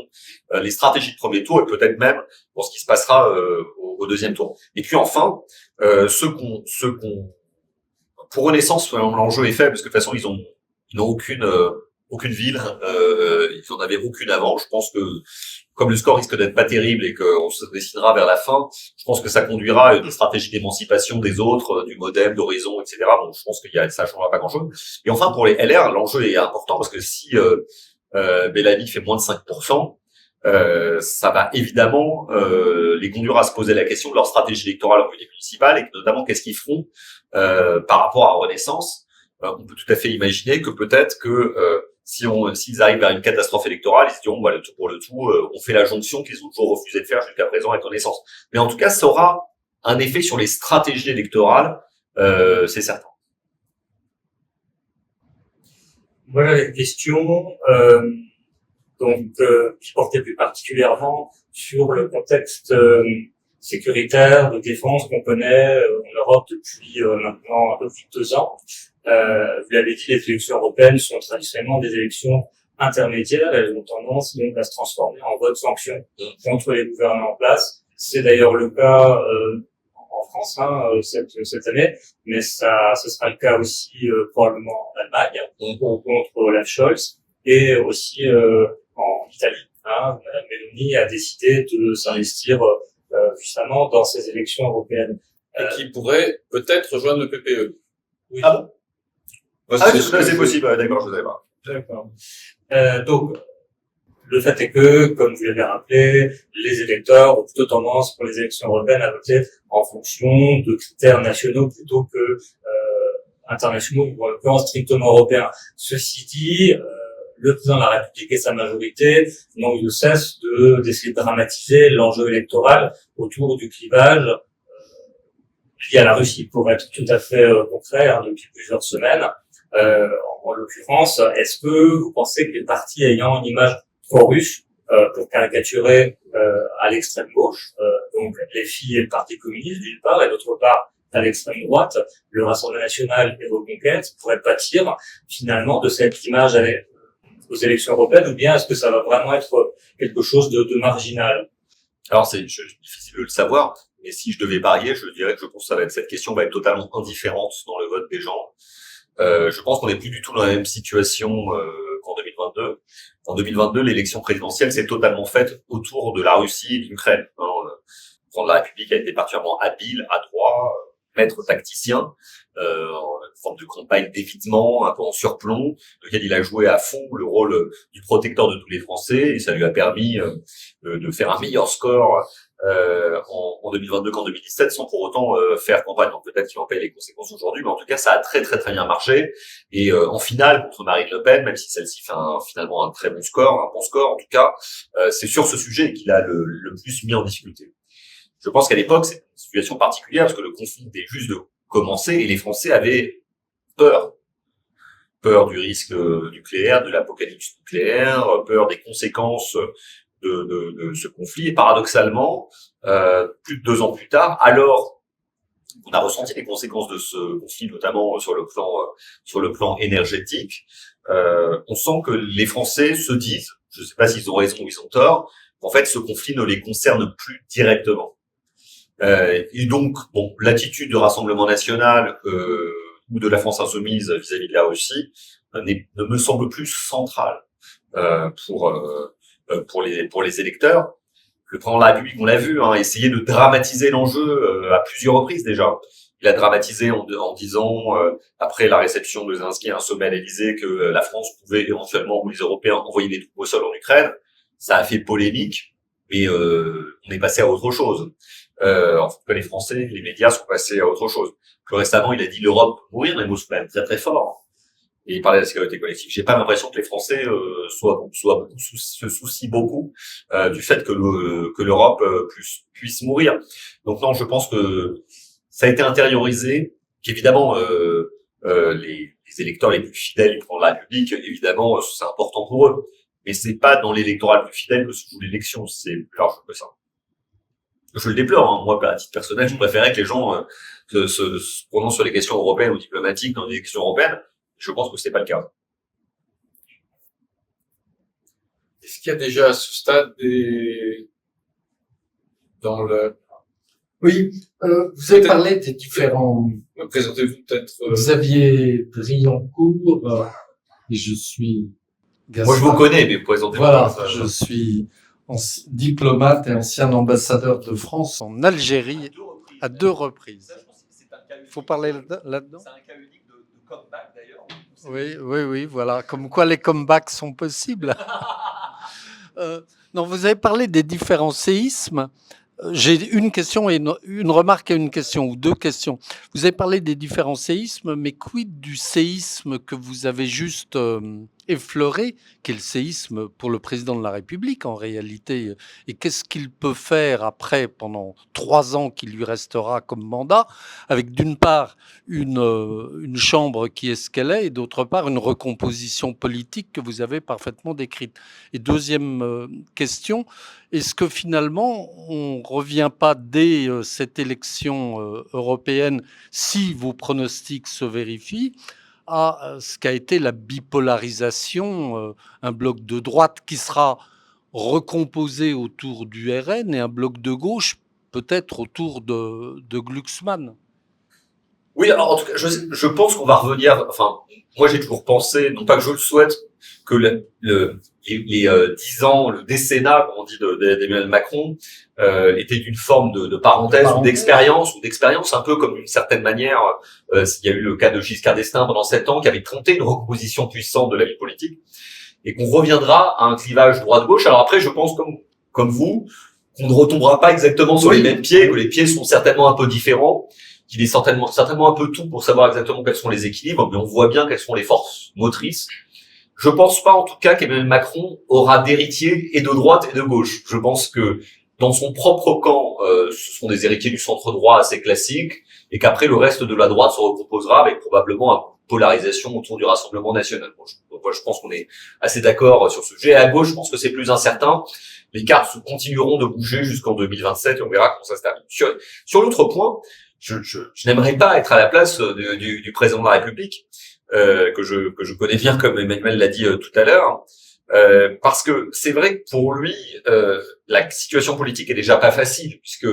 les stratégies de premier tour et peut-être même pour ce qui se passera au deuxième tour. Et puis enfin, pour Renaissance, l'enjeu est faible parce que de toute façon, ils n'ont aucune ville, ils n'en avaient aucune avant. Je pense que comme le score risque d'être pas terrible et qu'on se décidera vers la fin, je pense que ça conduira à une stratégie d'émancipation des autres, du MoDem, d'Horizon, etc. Donc je pense ça changera pas grand-chose. Et enfin pour les LR, l'enjeu est important parce que si Bellamy fait moins de 5%, ça va évidemment les conduire à se poser la question de leur stratégie électorale au niveau municipal et notamment qu'est-ce qu'ils feront par rapport à Renaissance. On peut tout à fait imaginer que peut-être que s'ils arrivent vers une catastrophe électorale, ils se diront le tout pour le tout, on fait la jonction qu'ils ont toujours refusé de faire jusqu'à présent avec Renaissance. Mais en tout cas, ça aura un effet sur les stratégies électorales, c'est certain. Voilà les questions. Qui portait plus particulièrement sur le contexte sécuritaire, de défense qu'on connaît en Europe depuis maintenant un peu plus de 2 ans. Vous l'avez dit, les élections européennes sont traditionnellement des élections intermédiaires. Elles ont tendance donc à se transformer en vote sanction contre les gouvernements en place. C'est d'ailleurs le cas en France cette année, mais ce sera le cas aussi probablement en Allemagne contre Olaf Scholz et aussi en Italie. Madame Meloni a décidé de s'investir puissamment dans ces élections européennes. Et qui pourrait peut-être rejoindre le PPE. Oui. Ah bon? Ah, que c'est possible, d'accord, je ne savais pas. D'accord. Donc, le fait est que, comme vous l'avez rappelé, les électeurs ont plutôt tendance pour les élections européennes à voter en fonction de critères nationaux plutôt que internationaux ou en l'occurrence strictement européens. Ceci dit, le président de la République et sa majorité n'ont eu de cesse d'essayer de dramatiser l'enjeu électoral autour du clivage lié à la Russie, pour être tout à fait concret, depuis plusieurs semaines. En l'occurrence, est-ce que vous pensez que les partis ayant une image pro-russe, pour caricaturer à l'extrême gauche, donc les filles et le Parti communiste d'une part, et d'autre part à l'extrême droite, le Rassemblement national et Reconquête, pourraient pâtir finalement de cette image aux élections européennes, ou bien est-ce que ça va vraiment être quelque chose de marginal? Alors, c'est difficile de le savoir, mais si je devais parier, je dirais que je pense que cette question va être totalement indifférente dans le vote des gens. Je pense qu'on n'est plus du tout dans la même situation qu'en 2022. En 2022, l'élection présidentielle s'est totalement faite autour de la Russie et de l'Ukraine. Le président de la République a été particulièrement habile, adroit, maître tacticien, une forme de campagne d'évitement, un peu en surplomb, lequel il a joué à fond le rôle du protecteur de tous les Français, et ça lui a permis de faire un meilleur score en 2022 qu'en 2017, sans pour autant faire campagne. Donc peut-être qu'il en paye les conséquences aujourd'hui, mais en tout cas ça a très très très bien marché. Et en finale contre Marine Le Pen, même si celle-ci fait finalement un très bon score, un bon score en tout cas, c'est sur ce sujet qu'il a le plus mis en difficulté. Je pense qu'à l'époque c'est une situation particulière parce que le conflit était juste de commencer et les Français avaient peur du risque nucléaire, de l'apocalypse nucléaire, peur des conséquences de ce conflit. Et paradoxalement, plus de 2 ans plus tard, alors on a ressenti les conséquences de ce conflit, notamment sur le plan énergétique, on sent que les Français se disent, je ne sais pas s'ils ont raison ou ils ont tort, qu'en fait ce conflit ne les concerne plus directement. Et donc, bon, l'attitude du Rassemblement national ou de la France insoumise vis-à-vis de la Russie ne me semble plus centrale pour les électeurs. Le président de la République, on l'a vu, essayer de dramatiser l'enjeu à plusieurs reprises déjà. Il a dramatisé en disant, après la réception de Zelensky à un sommet à l'Élysée, que la France pouvait éventuellement, ou les Européens, envoyer des troupes au sol en Ukraine. Ça a fait polémique, mais on est passé à autre chose. En fait, les Français, les médias sont passés à autre chose. Plus récemment, il a dit l'Europe mourir, les mots sont quand même très très forts. Et il parlait de la sécurité collective. J'ai pas l'impression que les Français se soucient beaucoup du fait que l'Europe puisse mourir. Donc non, je pense que ça a été intériorisé. Qu'évidemment, les électeurs les plus fidèles du président de la République, évidemment, c'est important pour eux. Mais c'est pas dans l'électorat le plus fidèle que se joue l'élection. C'est plus large que ça. Je le déplore, moi, à titre personnel, je préférais que les gens se prononcent sur les questions européennes ou diplomatiques dans les élections européennes. Je pense que c'est pas le cas. Est-ce qu'il y a déjà à ce stade Oui, vous avez parlé des différents... Présentez-vous peut-être... Xavier Driancourt, et je suis... Moi, je vous connais, mais présentez-vous. Voilà, je suis diplomate et ancien ambassadeur de France en Algérie à 2 reprises. Il faut parler là-dedans. C'est un cas unique de comeback, d'ailleurs. Oui, voilà. Comme quoi les comebacks sont possibles. Non, vous avez parlé des différents séismes. J'ai une question et une remarque et une question, ou 2 questions. Vous avez parlé des différents séismes, mais quid du séisme que vous avez juste effleuré, qui est le séisme pour le président de la République en réalité, et qu'est-ce qu'il peut faire après, pendant 3 ans qui lui restera comme mandat, avec d'une part une chambre qui est ce qu'elle est, et d'autre part une recomposition politique que vous avez parfaitement décrite. Et deuxième question, est-ce que finalement, on ne revient pas dès cette élection européenne, si vos pronostics se vérifient, à ce qu'a été la bipolarisation, un bloc de droite qui sera recomposé autour du RN et un bloc de gauche peut-être autour de Glucksmann? Oui, alors en tout cas, je pense qu'on va revenir. Enfin, moi j'ai toujours pensé, non pas que je le souhaite, que les 10 ans, le décennat, comme on dit, d'Emmanuel Macron, était une forme de parenthèse ou d'expérience, un peu comme d'une certaine manière, il y a eu le cas de Giscard d'Estaing pendant 7 ans, qui avait tenté une recomposition puissante de la vie politique, et qu'on reviendra à un clivage droite-gauche. Alors après, je pense, comme vous, qu'on ne retombera pas exactement sur les mêmes pieds, que les pieds sont certainement un peu différents, qu'il est certainement un peu tout pour savoir exactement quels sont les équilibres, mais on voit bien quelles sont les forces motrices. Je pense pas, en tout cas, qu'Emmanuel Macron aura d'héritiers et de droite et de gauche. Je pense que dans son propre camp, ce sont des héritiers du centre droit assez classiques, et qu'après le reste de la droite se recomposera avec probablement une polarisation autour du Rassemblement national. Je pense qu'on est assez d'accord sur ce sujet. Et à gauche, je pense que c'est plus incertain. Les cartes continueront de bouger jusqu'en 2027 et on verra comment ça se termine. Sur l'autre point, je n'aimerais pas être à la place du président de la République, que je connais bien, comme Emmanuel l'a dit tout à l'heure, parce que c'est vrai que pour lui, la situation politique est déjà pas facile, puisque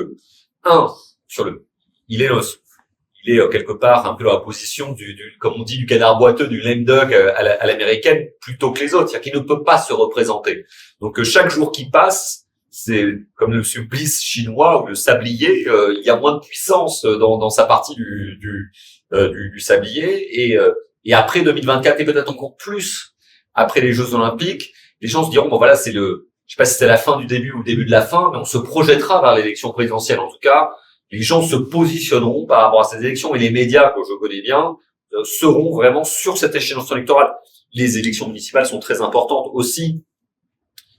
il est quelque part un peu dans la position comme on dit, du canard boiteux, du lame dog à l'américaine, plutôt que les autres, c'est-à-dire qu'il ne peut pas se représenter. Donc chaque jour qui passe, c'est comme le supplice chinois ou le sablier, il y a moins de puissance dans sa partie du sablier, et après 2024 et peut-être encore plus après les Jeux Olympiques, les gens se diront bon voilà, je sais pas si c'est la fin du début ou le début de la fin, mais on se projettera vers l'élection présidentielle. En tout cas, les gens se positionneront par rapport à ces élections, et les médias que je connais bien seront vraiment sur cette échéance électorale. Les élections municipales sont très importantes aussi,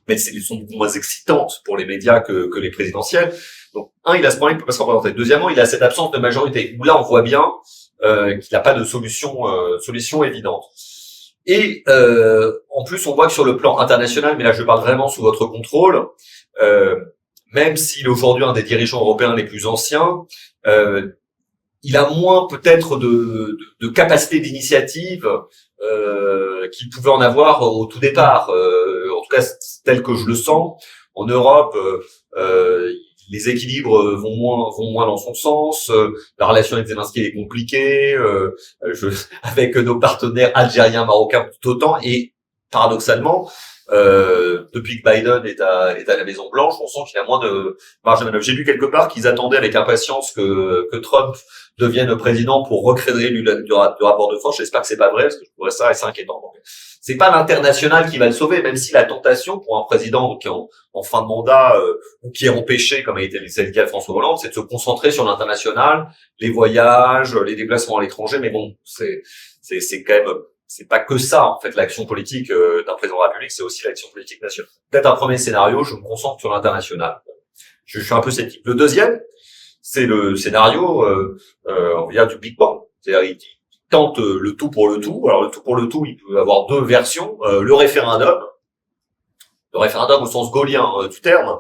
mais elles sont beaucoup moins excitantes pour les médias que les présidentielles. Donc, il a ce problème, il peut pas se représenter. Deuxièmement, il a cette absence de majorité, où là, on voit bien qu'il n'a pas de solution évidente. Et en plus, on voit que sur le plan international, mais là, je parle vraiment sous votre contrôle, même s'il est aujourd'hui un des dirigeants européens les plus anciens, il a moins peut-être de capacité d'initiative qu'il pouvait en avoir au tout départ. En tout cas, tel que je le sens, en Europe, les équilibres vont moins dans son sens. La relation avec Zelensky est compliquée. Avec nos partenaires algériens, marocains, tout autant. Et paradoxalement, depuis que Biden est à la Maison Blanche, on sent qu'il y a moins de marge de manœuvre. J'ai lu quelque part qu'ils attendaient avec impatience que Trump devienne président pour recréer du rapport de force. J'espère que c'est pas vrai, parce que je trouverais ça assez inquiétant. Donc, c'est pas l'international qui va le sauver, même si la tentation pour un président qui est en fin de mandat ou qui est empêché, comme a été le cas de François Hollande, c'est de se concentrer sur l'international, les voyages, les déplacements à l'étranger. Mais bon, c'est quand même, c'est pas que ça en fait l'action politique d'un président de la République, c'est aussi l'action politique nationale. Peut-être un premier scénario, je me concentre sur l'international. Je suis un peu sceptique. Le deuxième, c'est le scénario on va dire du Big Bang. C'est-à-dire il tente le tout pour le tout. Alors le tout pour le tout, il peut avoir deux versions. Le référendum au sens gaulien du terme.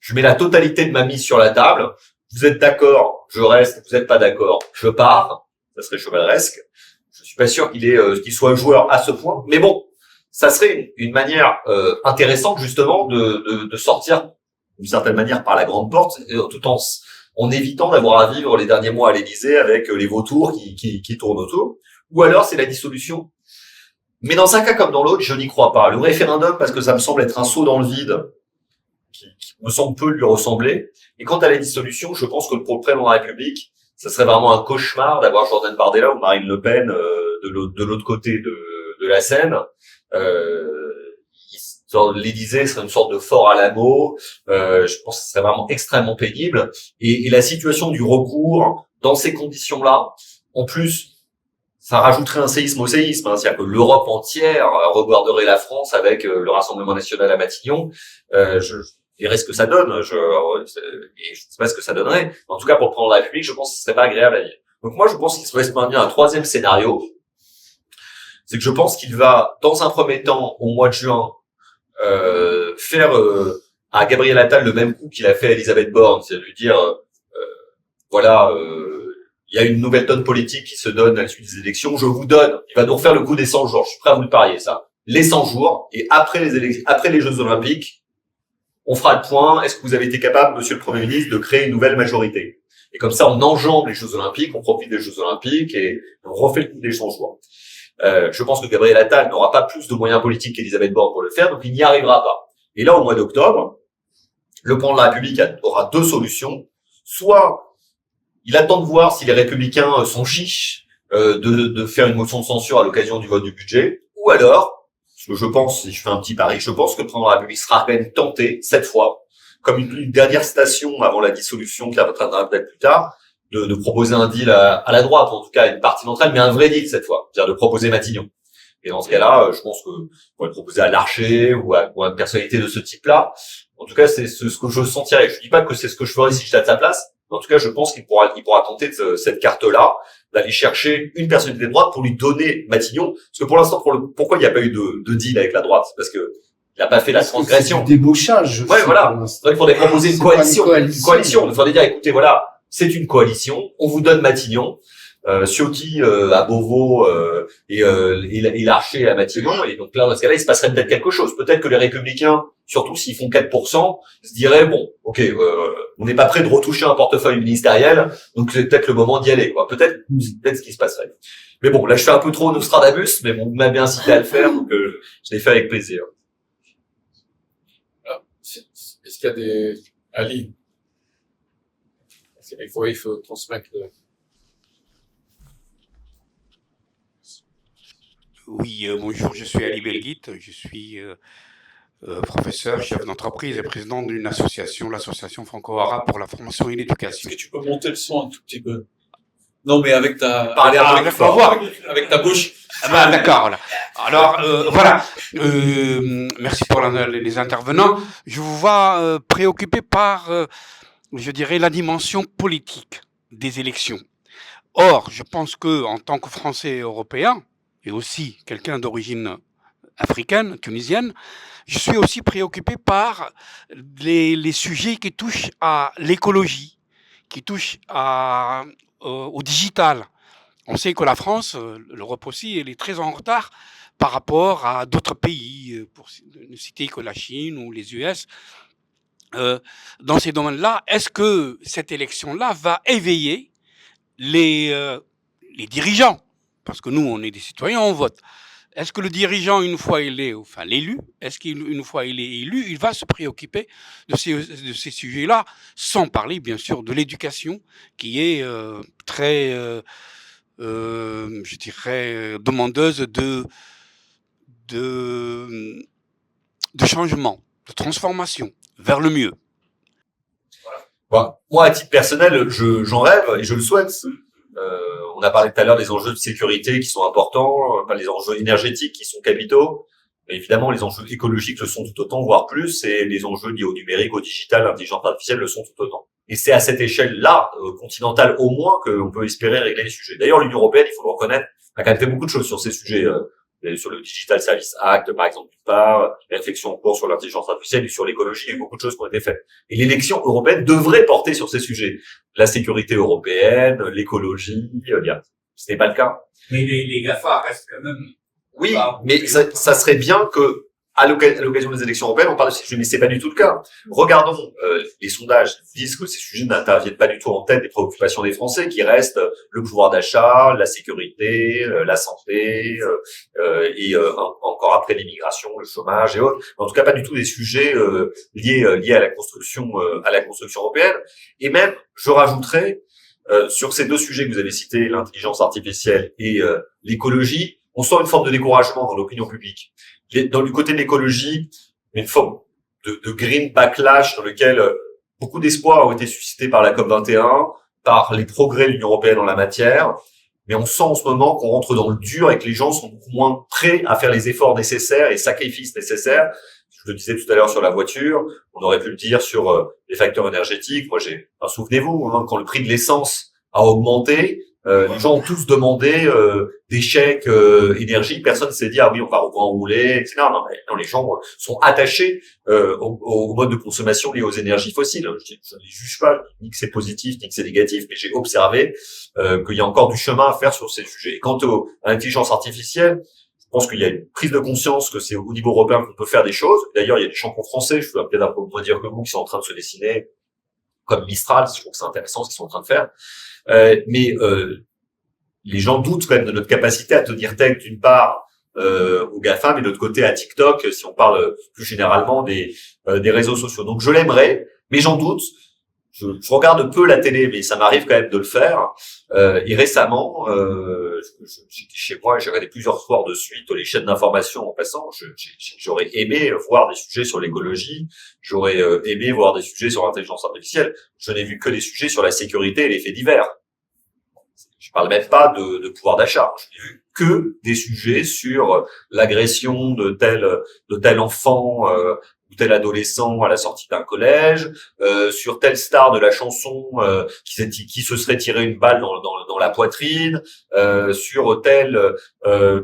Je mets la totalité de ma mise sur la table. Vous êtes d'accord, je reste. Vous n'êtes pas d'accord, je pars. Ça serait chevaleresque. Je suis pas sûr qu'il soit joueur à ce point. Mais bon, ça serait une manière intéressante justement de sortir d'une certaine manière par la grande porte, tout en évitant d'avoir à vivre les derniers mois à l'Élysée avec les vautours qui tournent autour. Ou alors c'est la dissolution. Mais dans un cas comme dans l'autre, je n'y crois pas. Le référendum, parce que ça me semble être un saut dans le vide, qui me semble peu lui ressembler. Et quant à la dissolution, je pense que pour le président de la République, ça serait vraiment un cauchemar d'avoir Jordan Bardella ou Marine Le Pen de l'autre côté de la scène. L'Élysée serait une sorte de fort à l'amour. Je pense que ce serait vraiment extrêmement pénible. Et la situation du recours dans ces conditions-là, en plus, ça rajouterait un séisme au séisme. C'est-à-dire que l'Europe entière regarderait la France avec le Rassemblement national à Matignon. Je dirais ce que ça donne. Je sais pas ce que ça donnerait. En tout cas, pour le président de la République, je pense que ce serait pas agréable à vivre. Donc moi, je pense qu'il serait maintenir un troisième scénario. C'est que je pense qu'il va, dans un premier temps, au mois de juin, faire à Gabriel Attal le même coup qu'il a fait à Elisabeth Borne, c'est de lui dire il y a une nouvelle donne politique qui se donne à la suite des élections, je vous donne, il va nous refaire le coup des 100 jours, je suis prêt à vous le parier ça, les 100 jours, et après les Jeux Olympiques, on fera le point, est-ce que vous avez été capable, monsieur le Premier ministre, de créer une nouvelle majorité? Et comme ça, on enjambe les Jeux Olympiques, on profite des Jeux Olympiques et on refait le coup des 100 jours. Je pense que Gabriel Attal n'aura pas plus de moyens politiques qu'Elisabeth Borne pour le faire, donc il n'y arrivera pas. Et là, au mois d'octobre, le président de la République aura deux solutions. Soit il attend de voir si les Républicains s'en fichent de faire une motion de censure à l'occasion du vote du budget, ou alors, parce que je pense, si je fais un petit pari, je pense que le président de la République sera quand même tenté, cette fois, comme une dernière station avant la dissolution qui arrivera peut-être plus tard, de proposer un deal à la droite, en tout cas à une partie d'entre elles, mais un vrai deal cette fois, c'est-à-dire de proposer Matignon. Et dans ce cas-là, je pense que on pourrait le proposer à Larcher ou à une personnalité de ce type-là. En tout cas, c'est ce que je sentirais. Je dis pas que c'est ce que je ferais si j'étais à sa place. Mais en tout cas, je pense qu'il pourra tenter cette carte-là, d'aller chercher une personnalité de droite pour lui donner Matignon. Parce que pour l'instant, pourquoi il n'y a pas eu de deal avec la droite? Parce que il n'a pas fait la transgression. C'est du débauchage. Ouais, voilà. Donc, il faudrait proposer une coalition. Une coalition. Il faudrait dire, écoutez, voilà, c'est une coalition. On vous donne Matignon. Ciotti à Beauvau et Larcher à Matignon, et donc là dans ce cas-là il se passerait peut-être quelque chose. Peut-être que les Républicains, surtout s'ils font 4%, se diraient bon, ok, on n'est pas prêt de retoucher un portefeuille ministériel, donc c'est peut-être le moment d'y aller, quoi. Peut-être ce qui se passerait. Mais bon, là je fais un peu trop Nostradamus, mais bon, vous m'avez incité à le faire, donc je l'ai fait avec plaisir. Alors, est-ce qu'il y a des Ali? Il faut transmettre le... Oui, bonjour, je suis Ali Belguit, je suis professeur, chef d'entreprise et président d'une association, l'association franco-arabe pour la formation et l'éducation. Est-ce que tu peux monter le son un tout petit peu? Non, mais avec ta... Parlez un peu plus fort. Avec ta bouche. Ah ben, d'accord, là. Alors, voilà, merci pour les intervenants. Je vous vois préoccupé par, je dirais, la dimension politique des élections. Or, je pense que en tant que Français et Européen, et aussi quelqu'un d'origine africaine, tunisienne, je suis aussi préoccupé par les sujets qui touchent à l'écologie, qui touchent au digital. On sait que la France, l'Europe aussi, elle est très en retard par rapport à d'autres pays, pour ne citer que la Chine ou les US. Dans ces domaines-là, est-ce que cette élection-là va éveiller les dirigeants? Parce que nous, on est des citoyens, on vote. Est-ce que le dirigeant, une fois il est, enfin l'élu, est-ce qu'une fois il est élu, il va se préoccuper de ces sujets-là, sans parler bien sûr de l'éducation, qui est très, je dirais, demandeuse de changement, de transformation vers le mieux. Bon, moi, à titre personnel, j'en rêve et je le souhaite. On a parlé tout à l'heure des enjeux de sécurité qui sont importants, les enjeux énergétiques qui sont capitaux. Mais évidemment, les enjeux écologiques le sont tout autant, voire plus, et les enjeux liés au numérique, au digital, à l'intelligence artificielle le sont tout autant. Et c'est à cette échelle-là, continentale au moins, qu'on peut espérer régler les sujets. D'ailleurs, l'Union européenne, il faut le reconnaître, a quand même fait beaucoup de choses sur ces sujets, sur le Digital Service Act, par exemple, d'une part, les réflexions en cours sur l'intelligence artificielle et sur l'écologie, il y a eu beaucoup de choses qui ont été faites. Et l'élection européenne devrait porter sur ces sujets. La sécurité européenne, l'écologie, ce n'est pas le cas. Mais les GAFA restent quand même... Oui, mais ça serait bien que, à l'occasion des élections européennes, on parle de ces sujets, mais c'est pas du tout le cas. Regardons, les sondages disent que ces sujets n'interviennent pas du tout en tête des préoccupations des Français, qui restent le pouvoir d'achat, la sécurité, la santé, et encore après l'immigration, le chômage et autres. En tout cas, pas du tout des sujets liés à la construction européenne. Et même, je rajouterais, sur ces deux sujets que vous avez cités, l'intelligence artificielle et l'écologie, on sent une forme de découragement dans l'opinion publique. Du côté de l'écologie, une forme de green backlash dans lequel beaucoup d'espoirs ont été suscités par la COP21, par les progrès de l'Union européenne en la matière. Mais on sent en ce moment qu'on rentre dans le dur et que les gens sont beaucoup moins prêts à faire les efforts nécessaires et sacrifices nécessaires. Je le disais tout à l'heure sur la voiture, on aurait pu le dire sur les facteurs énergétiques. Moi, souvenez-vous, quand le prix de l'essence a augmenté, les gens ont tous demandé des chèques énergie. Personne ne s'est dit ah oui on va rouler, etc. Non, les gens sont attachés au mode de consommation lié aux énergies fossiles. Je ne les juge pas, ni que c'est positif ni que c'est négatif, mais j'ai observé qu'il y a encore du chemin à faire sur ces sujets. Et quant à l'intelligence artificielle, je pense qu'il y a une prise de conscience que c'est au niveau européen qu'on peut faire des choses. D'ailleurs, il y a des champions français, je peux peut-être un peu moins dire que vous, qui sont en train de se dessiner, comme Mistral, je trouve que c'est intéressant ce qu'ils sont en train de faire. Mais les gens doutent quand même de notre capacité à tenir tête d'une part aux GAFA, mais de l'autre côté à TikTok, si on parle plus généralement des réseaux sociaux. Donc je l'aimerais, mais j'en doute. Je regarde peu la télé, mais ça m'arrive quand même de le faire. Et récemment, j'étais chez moi, j'ai regardé plusieurs soirs de suite les chaînes d'information en passant. J'aurais aimé voir des sujets sur l'écologie, j'aurais aimé voir des sujets sur l'intelligence artificielle. Je n'ai vu que des sujets sur la sécurité et les faits divers. Je parle même pas de pouvoir d'achat. Je n'ai vu que des sujets sur l'agression de tel enfant ou tel adolescent à la sortie d'un collège, sur telle star de la chanson qui se serait tiré une balle dans la poitrine, sur telle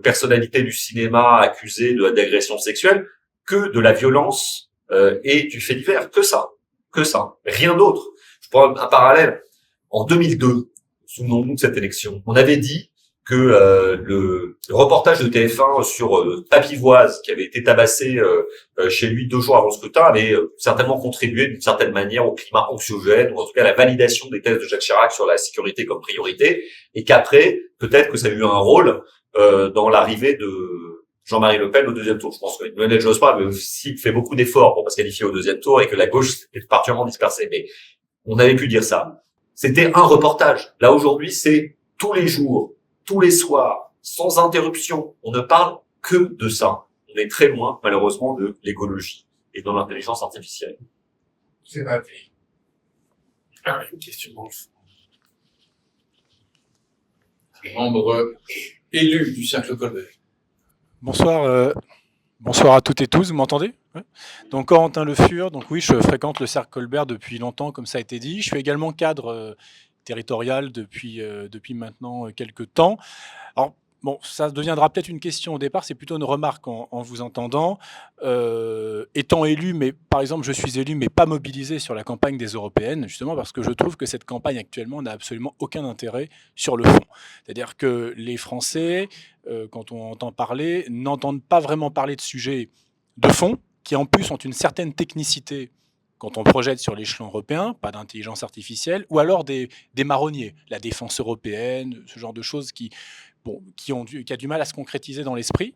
personnalité du cinéma accusée d'agression sexuelle, que de la violence et du fait divers, que ça, rien d'autre. Je prends un parallèle. En 2002, souvenons-nous de cette élection, on avait dit que le reportage de TF1 sur Papivoise, qui avait été tabassé chez lui 2 jours avant le scrutin, avait certainement contribué d'une certaine manière au climat anxiogène, ou en tout cas à la validation des thèses de Jacques Chirac sur la sécurité comme priorité, et qu'après, peut-être que ça a eu un rôle dans l'arrivée de Jean-Marie Le Pen au 2e tour. Je pense que Lionel Jospin avait aussi fait beaucoup d'efforts pour pas se qualifier au 2e tour, et que la gauche est particulièrement dispersée. Mais on avait pu dire ça. C'était un reportage. Là, aujourd'hui, c'est tous les jours, tous les soirs, sans interruption. On ne parle que de ça. On est très loin, malheureusement, de l'écologie et de l'intelligence artificielle. C'est raté. Ah, une question dans le fond. Membre élu du Cercle Colbert. Bonsoir, bonsoir à toutes et tous, vous m'entendez? Ouais. Donc Corentin Le Fur, donc oui, je fréquente le Cercle Colbert depuis longtemps, comme ça a été dit. Je suis également cadre territorial depuis maintenant quelques temps. Alors, bon, ça deviendra peut-être une question au départ, c'est plutôt une remarque en vous entendant. Étant élu, mais par exemple, je suis élu, mais pas mobilisé sur la campagne des européennes, justement parce que je trouve que cette campagne actuellement n'a absolument aucun intérêt sur le fond. C'est-à-dire que les Français, quand on entend parler, n'entendent pas vraiment parler de sujets de fond, qui en plus ont une certaine technicité quand on projette sur l'échelon européen, pas d'intelligence artificielle, ou alors des marronniers, la défense européenne, ce genre de choses qui a du mal à se concrétiser dans l'esprit.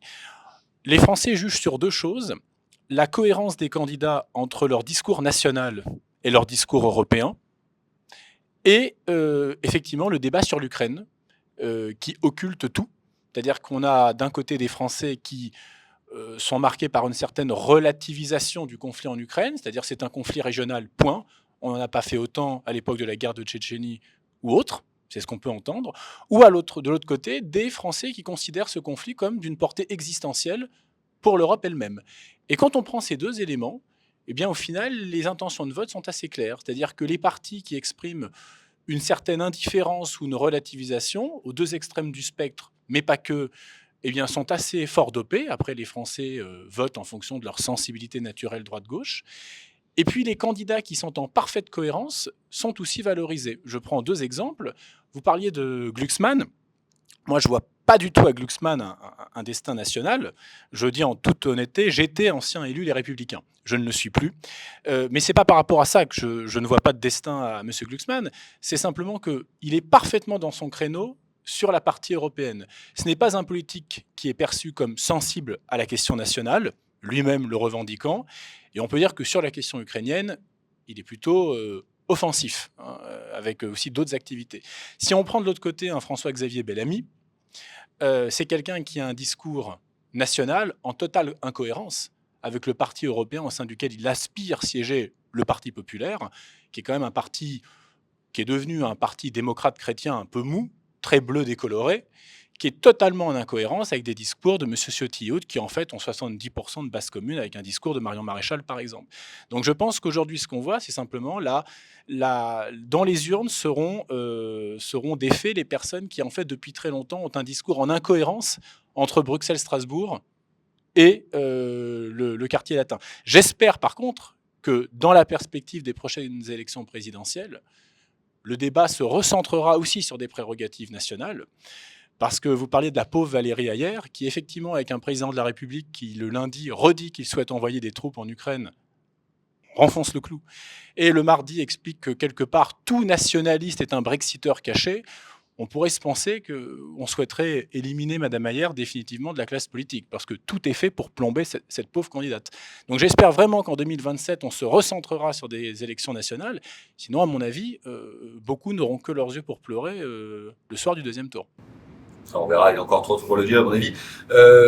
Les Français jugent sur 2 choses, la cohérence des candidats entre leur discours national et leur discours européen, et effectivement le débat sur l'Ukraine, qui occulte tout. C'est-à-dire qu'on a d'un côté des Français qui sont marqués par une certaine relativisation du conflit en Ukraine, c'est-à-dire c'est un conflit régional, point. On n'en a pas fait autant à l'époque de la guerre de Tchétchénie ou autre, c'est ce qu'on peut entendre. Ou de l'autre côté, des Français qui considèrent ce conflit comme d'une portée existentielle pour l'Europe elle-même. Et quand on prend ces 2 éléments, eh bien au final, les intentions de vote sont assez claires. C'est-à-dire que les partis qui expriment une certaine indifférence ou une relativisation aux 2 extrêmes du spectre, mais pas que, eh bien, sont assez fort dopés. Après, les Français votent en fonction de leur sensibilité naturelle droite-gauche. Et puis, les candidats qui sont en parfaite cohérence sont aussi valorisés. Je prends 2 exemples. Vous parliez de Glucksmann. Moi, je ne vois pas du tout à Glucksmann un destin national. Je dis en toute honnêteté, j'étais ancien élu Les Républicains. Je ne le suis plus. Mais ce n'est pas par rapport à ça que je ne vois pas de destin à M. Glucksmann. C'est simplement qu'il est parfaitement dans son créneau sur la partie européenne. Ce n'est pas un politique qui est perçu comme sensible à la question nationale, lui-même le revendiquant, et on peut dire que sur la question ukrainienne, il est plutôt offensif, hein, avec aussi d'autres activités. Si on prend de l'autre côté un François-Xavier Bellamy, c'est quelqu'un qui a un discours national en totale incohérence avec le parti européen au sein duquel il aspire siéger, le Parti populaire, qui est quand même un parti qui est devenu un parti démocrate chrétien un peu mou, très bleu décoloré, qui est totalement en incohérence avec des discours de M. Ciotti qui en fait ont 70% de base commune avec un discours de Marion Maréchal par exemple. Donc je pense qu'aujourd'hui ce qu'on voit c'est simplement dans les urnes seront défaits les personnes qui en fait depuis très longtemps ont un discours en incohérence entre Bruxelles, Strasbourg et le quartier latin. J'espère par contre que dans la perspective des prochaines élections présidentielles, le débat se recentrera aussi sur des prérogatives nationales, parce que vous parliez de la pauvre Valérie Hayer, qui effectivement, avec un président de la République qui, le lundi, redit qu'il souhaite envoyer des troupes en Ukraine, renfonce le clou. Et le mardi explique que, quelque part, tout nationaliste est un Brexiteur caché. on pourrait se penser qu'on souhaiterait éliminer Madame Ayer définitivement de la classe politique, parce que tout est fait pour plomber cette pauvre candidate. Donc j'espère vraiment qu'en 2027, on se recentrera sur des élections nationales. Sinon, à mon avis, beaucoup n'auront que leurs yeux pour pleurer le soir du deuxième tour. Ça, on verra, il y a encore trop pour le dire, à mon avis.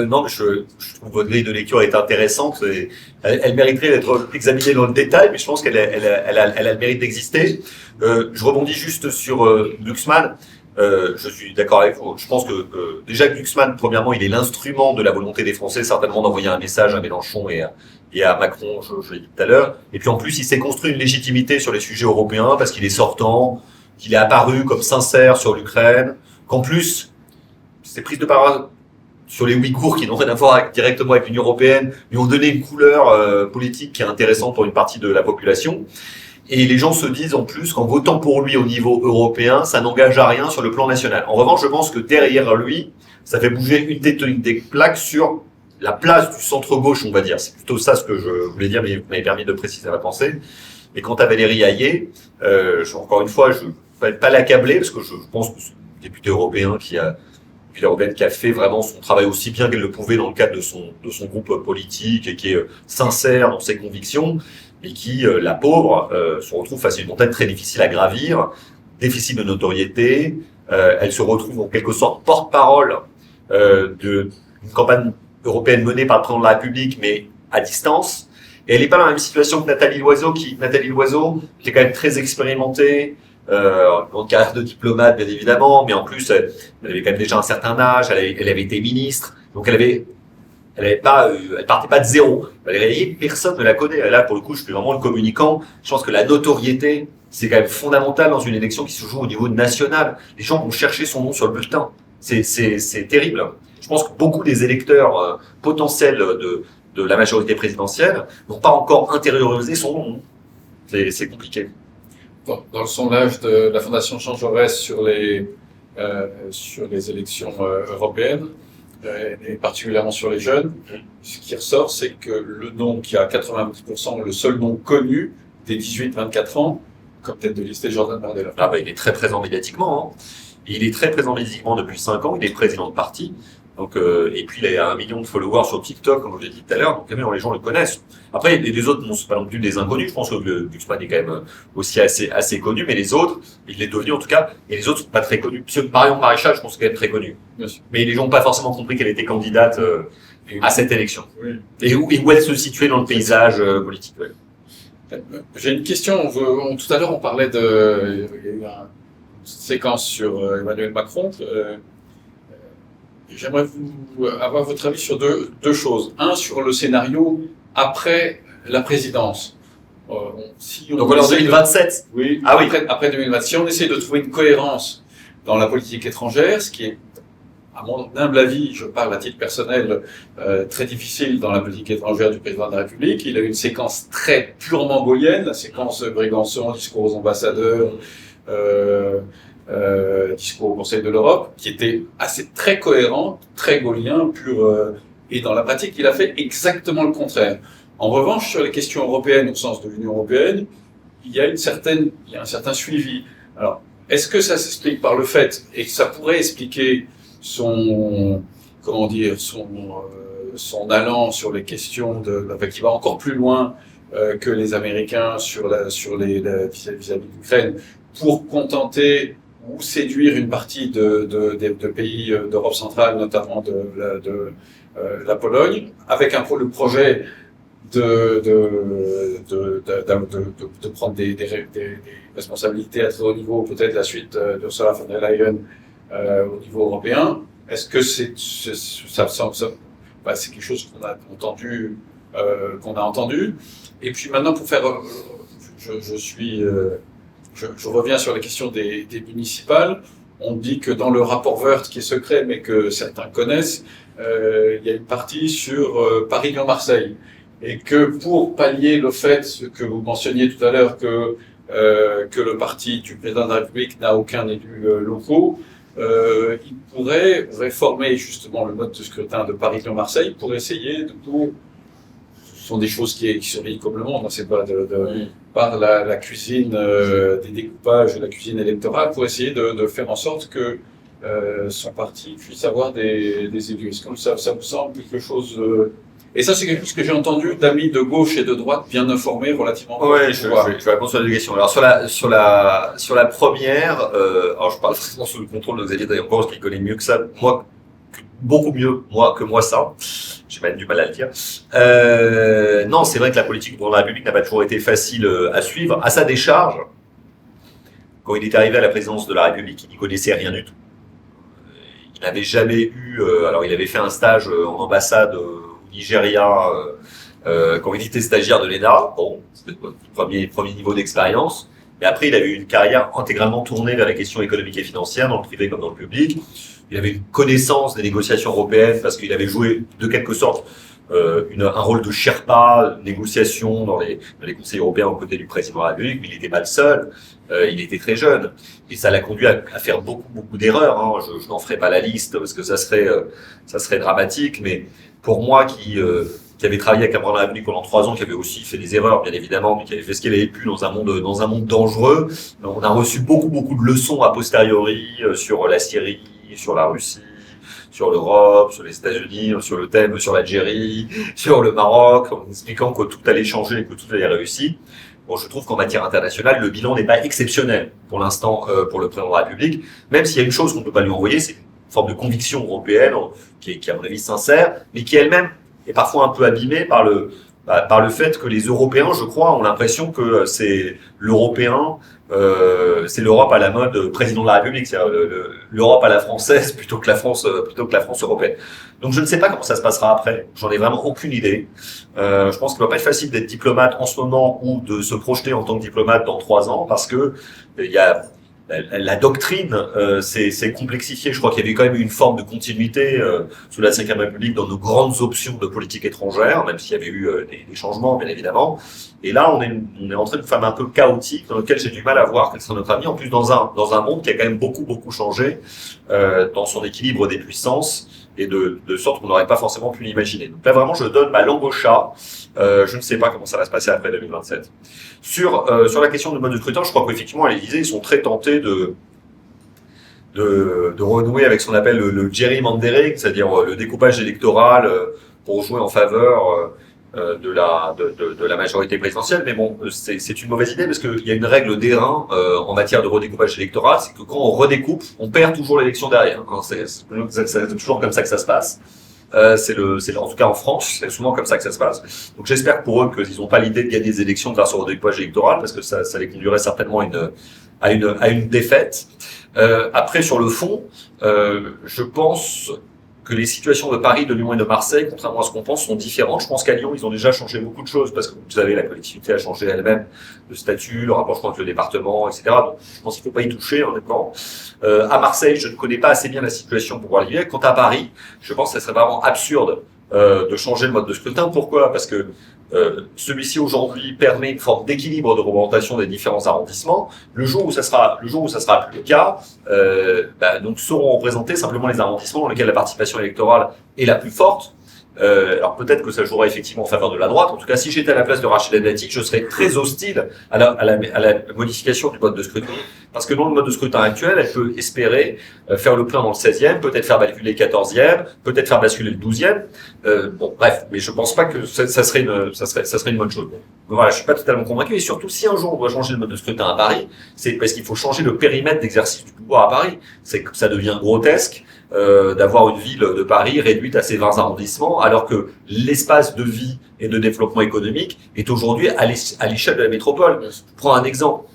Non, mais je trouve que votre grille de lecture est intéressante. Et elle mériterait d'être examinée dans le détail, mais je pense qu'elle a le mérite d'exister. Je rebondis juste sur Glucksmann. Je suis d'accord avec vous. Je pense que déjà Glucksmann, premièrement, il est l'instrument de la volonté des Français, certainement d'envoyer un message à Mélenchon et à Macron, je l'ai dit tout à l'heure. Et puis en plus, il s'est construit une légitimité sur les sujets européens parce qu'il est sortant, qu'il est apparu comme sincère sur l'Ukraine, qu'en plus, ses prises de parole sur les Ouïghours qui n'ont rien à voir directement avec l'Union européenne lui ont donné une couleur politique qui est intéressante pour une partie de la population. Et les gens se disent en plus qu'en votant pour lui au niveau européen, ça n'engage à rien sur le plan national. En revanche, je pense que derrière lui, ça fait bouger une tectonique des plaques sur la place du centre-gauche, on va dire. C'est plutôt ça ce que je voulais dire, mais vous m'avez permis de préciser ma pensée. Et quant à Valérie Hayé, encore une fois, je ne vais pas l'accabler, parce que je pense que c'est un député européen qui a fait vraiment son travail aussi bien qu'elle le pouvait dans le cadre de son groupe politique et qui est sincère dans ses convictions, et qui, la pauvre, se retrouve face à une montagne très difficile à gravir, déficit de notoriété, elle se retrouve en quelque sorte porte-parole d'une campagne européenne menée par le président de la République, mais à distance. Et elle n'est pas dans la même situation que Nathalie Loiseau, qui est quand même très expérimentée, en carrière de diplomate, bien évidemment, mais en plus, elle avait quand même déjà un certain âge, elle avait été ministre, donc elle partait pas de zéro. Valérie, personne ne la connaît. Là, pour le coup, je suis vraiment le communicant. Je pense que la notoriété, c'est quand même fondamental dans une élection qui se joue au niveau national. Les gens vont chercher son nom sur le bulletin. C'est terrible. Je pense que beaucoup des électeurs potentiels de la majorité présidentielle n'ont pas encore intériorisé son nom. C'est compliqué. Dans le sondage de la Fondation Jean Jaurès sur les élections européennes, et particulièrement sur les jeunes, ce qui ressort, c'est que le nom qui a 90%, le seul nom connu des 18-24 ans, comme tête de liste, est Jordan Bardella. Ah bah, il est très présent médiatiquement. Hein. Il est très présent médiatiquement depuis 5 ans. Il est président de parti. Donc, et puis il a 1 million de followers sur TikTok, comme je l'ai dit tout à l'heure. Donc, les gens le connaissent. Après, les autres, c'est pas non plus des inconnus. Je pense que Glucksmann est quand même aussi assez connu, mais les autres, il l'est devenu en tout cas. Et les autres sont pas très connus. Monsieur Marion Maréchal, je pense qu'il est quand même très connu. Mais les gens n'ont pas forcément compris qu'elle était candidate à cette élection. Oui. Et où elle se situait dans le paysage politique. Ouais. J'ai une question. Tout à l'heure, on parlait il y a eu une séquence sur Emmanuel Macron. J'aimerais avoir votre avis sur deux choses. Un, sur le scénario après la présidence. Donc en 2027. Oui. Après 2027. Si on essaie de trouver une cohérence dans la politique étrangère, ce qui est, à mon humble avis, je parle à titre personnel, très difficile dans la politique étrangère du président de la République. Il a eu une séquence très purement gaulienne, la séquence Brégançon, discours aux ambassadeurs, discours au Conseil de l'Europe, qui était très cohérent, très gaulien, pur, et dans la pratique, il a fait exactement le contraire. En revanche, sur les questions européennes, au sens de l'Union européenne, il y a un certain suivi. Alors, est-ce que ça s'explique par le fait, et que ça pourrait expliquer son allant sur les questions qui va encore plus loin que les Américains vis-à-vis de l'Ukraine, pour contenter ou séduire une partie de pays d'Europe centrale, notamment de la Pologne, avec le projet de prendre des responsabilités à très haut niveau, peut-être la suite d'Ursula von der Leyen au niveau européen. Est-ce que c'est quelque chose qu'on a entendu, Et puis maintenant, pour faire, je reviens sur la question des municipales. On dit que dans le rapport Woerth, qui est secret, mais que certains connaissent, il y a une partie sur Paris-Lyon-Marseille. Et que pour pallier le fait que vous mentionniez tout à l'heure que le parti du président de la République n'a aucun élu locaux, il pourrait réformer justement le mode de scrutin de Paris-Lyon-Marseille pour essayer ce sont des choses qui surveillent comme le monde, c'est pas par la cuisine des découpages, la cuisine électorale, pour essayer de faire en sorte que son parti puisse avoir des élus. Est-ce que ça vous semble quelque chose Et ça, c'est quelque chose que j'ai entendu d'amis de gauche et de droite bien informés relativement. Ouais, je vais répondre sur les deux questions. Alors sur la première, alors je parle vraiment sous le contrôle de Xavier Dayancourt, qui connaît mieux que ça, beaucoup mieux que moi ça. J'ai même du mal à le dire. Non, c'est vrai que la politique du président de la République n'a pas toujours été facile à suivre. À sa décharge, quand il est arrivé à la présidence de la République, il n'y connaissait rien du tout. Il n'avait jamais eu. Alors, il avait fait un stage en ambassade au Nigeria quand il était stagiaire de l'ENA. Bon, c'était le premier niveau d'expérience. Mais après, il avait eu une carrière intégralement tournée vers les questions économiques et financières, dans le privé comme dans le public. Il avait une connaissance des négociations européennes parce qu'il avait joué de quelque sorte un rôle de Sherpa, négociation dans les conseils européens aux côtés du président de la République, mais il n'était pas le seul. Il était très jeune et ça l'a conduit à faire beaucoup d'erreurs. Hein. Je n'en ferai pas la liste parce que ça serait dramatique. Mais pour moi qui avait travaillé avec un président de la République pendant 3 ans, qui avait aussi fait des erreurs, bien évidemment, mais qui avait fait ce qu'il avait pu dans un monde dangereux, on a reçu beaucoup de leçons a posteriori sur la Syrie, sur la Russie, sur l'Europe, sur les États-Unis, sur le thème, sur l'Algérie, sur le Maroc, en expliquant que tout allait changer et que tout allait réussir. Bon, je trouve qu'en matière internationale, le bilan n'est pas exceptionnel pour l'instant pour le président de la République, même s'il y a une chose qu'on ne peut pas lui envoyer, c'est une forme de conviction européenne qui est à mon avis sincère, mais qui elle-même est parfois un peu abîmée par le fait que les Européens, je crois, ont l'impression que c'est l'Européen, c'est l'Europe à la mode président de la République, c'est-à-dire l'Europe à la française plutôt que la France européenne. Donc je ne sais pas comment ça se passera après. J'en ai vraiment aucune idée. Je pense qu'il va pas être facile d'être diplomate en ce moment ou de se projeter en tant que diplomate dans 3 ans parce que il y a la doctrine s'est complexifiée. Je crois qu'il y avait quand même une forme de continuité sous la Ve République dans nos grandes options de politique étrangère, même s'il y avait eu des changements, bien évidemment. Et là, on est entré d'une phase un peu chaotique dans lequel j'ai du mal à voir quel sera notre avenir. En plus, dans un monde qui a quand même beaucoup changé dans son équilibre des puissances et de sorte qu'on n'aurait pas forcément pu l'imaginer. Donc là, vraiment, je donne ma langue au chat. Je ne sais pas comment ça va se passer après 2027. Sur la question du mode de scrutin, je crois qu'effectivement, à l'Élysée, ils sont très tentés de renouer avec ce qu'on appelle le gerrymandering, c'est-à-dire le découpage électoral pour jouer en faveur de la majorité présidentielle. Mais bon, c'est une mauvaise idée parce qu'il y a une règle d'airain en matière de redécoupage électoral, c'est que quand on redécoupe, on perd toujours l'élection derrière. C'est toujours comme ça que ça se passe. C'est en tout cas en France, c'est souvent comme ça que ça se passe. Donc j'espère pour eux qu'ils n'ont pas l'idée de gagner des élections grâce au redécoupage électoral, parce que ça les conduirait certainement à une défaite. Après sur le fond, je pense que les situations de Paris, de Lyon et de Marseille, contrairement à ce qu'on pense, sont différentes. Je pense qu'à Lyon, ils ont déjà changé beaucoup de choses, parce que vous savez, la collectivité a changé elle-même le statut, le rapprochement avec le département, etc. Donc, je pense qu'il ne faut pas y toucher, honnêtement. À Marseille, je ne connais pas assez bien la situation pour voir l'y aller. Quant à Paris, je pense que ce serait vraiment absurde de changer le mode de scrutin. Pourquoi ? Parce que celui-ci aujourd'hui permet une forme d'équilibre de représentation des différents arrondissements. Le jour où ça sera plus le cas, donc seront représentés simplement les arrondissements dans lesquels la participation électorale est la plus forte. Alors peut-être que ça jouera effectivement en faveur de la droite. En tout cas, si j'étais à la place de Rachida Dati, je serais très hostile à la modification du mode de scrutin. Parce que dans le mode de scrutin actuel, elle peut espérer faire le plein dans le 16e, peut-être faire basculer le 14e, peut-être faire basculer le 12e. Bon, bref, mais je pense pas que ça serait une bonne chose. Donc, voilà, je suis pas totalement convaincu. Et surtout, si un jour on doit changer le mode de scrutin à Paris, c'est parce qu'il faut changer le périmètre d'exercice du pouvoir à Paris. C'est que ça devient grotesque d'avoir une ville de Paris réduite à ses 20 arrondissements, alors que l'espace de vie et de développement économique est aujourd'hui à l'échelle de la métropole. Je prends un exemple.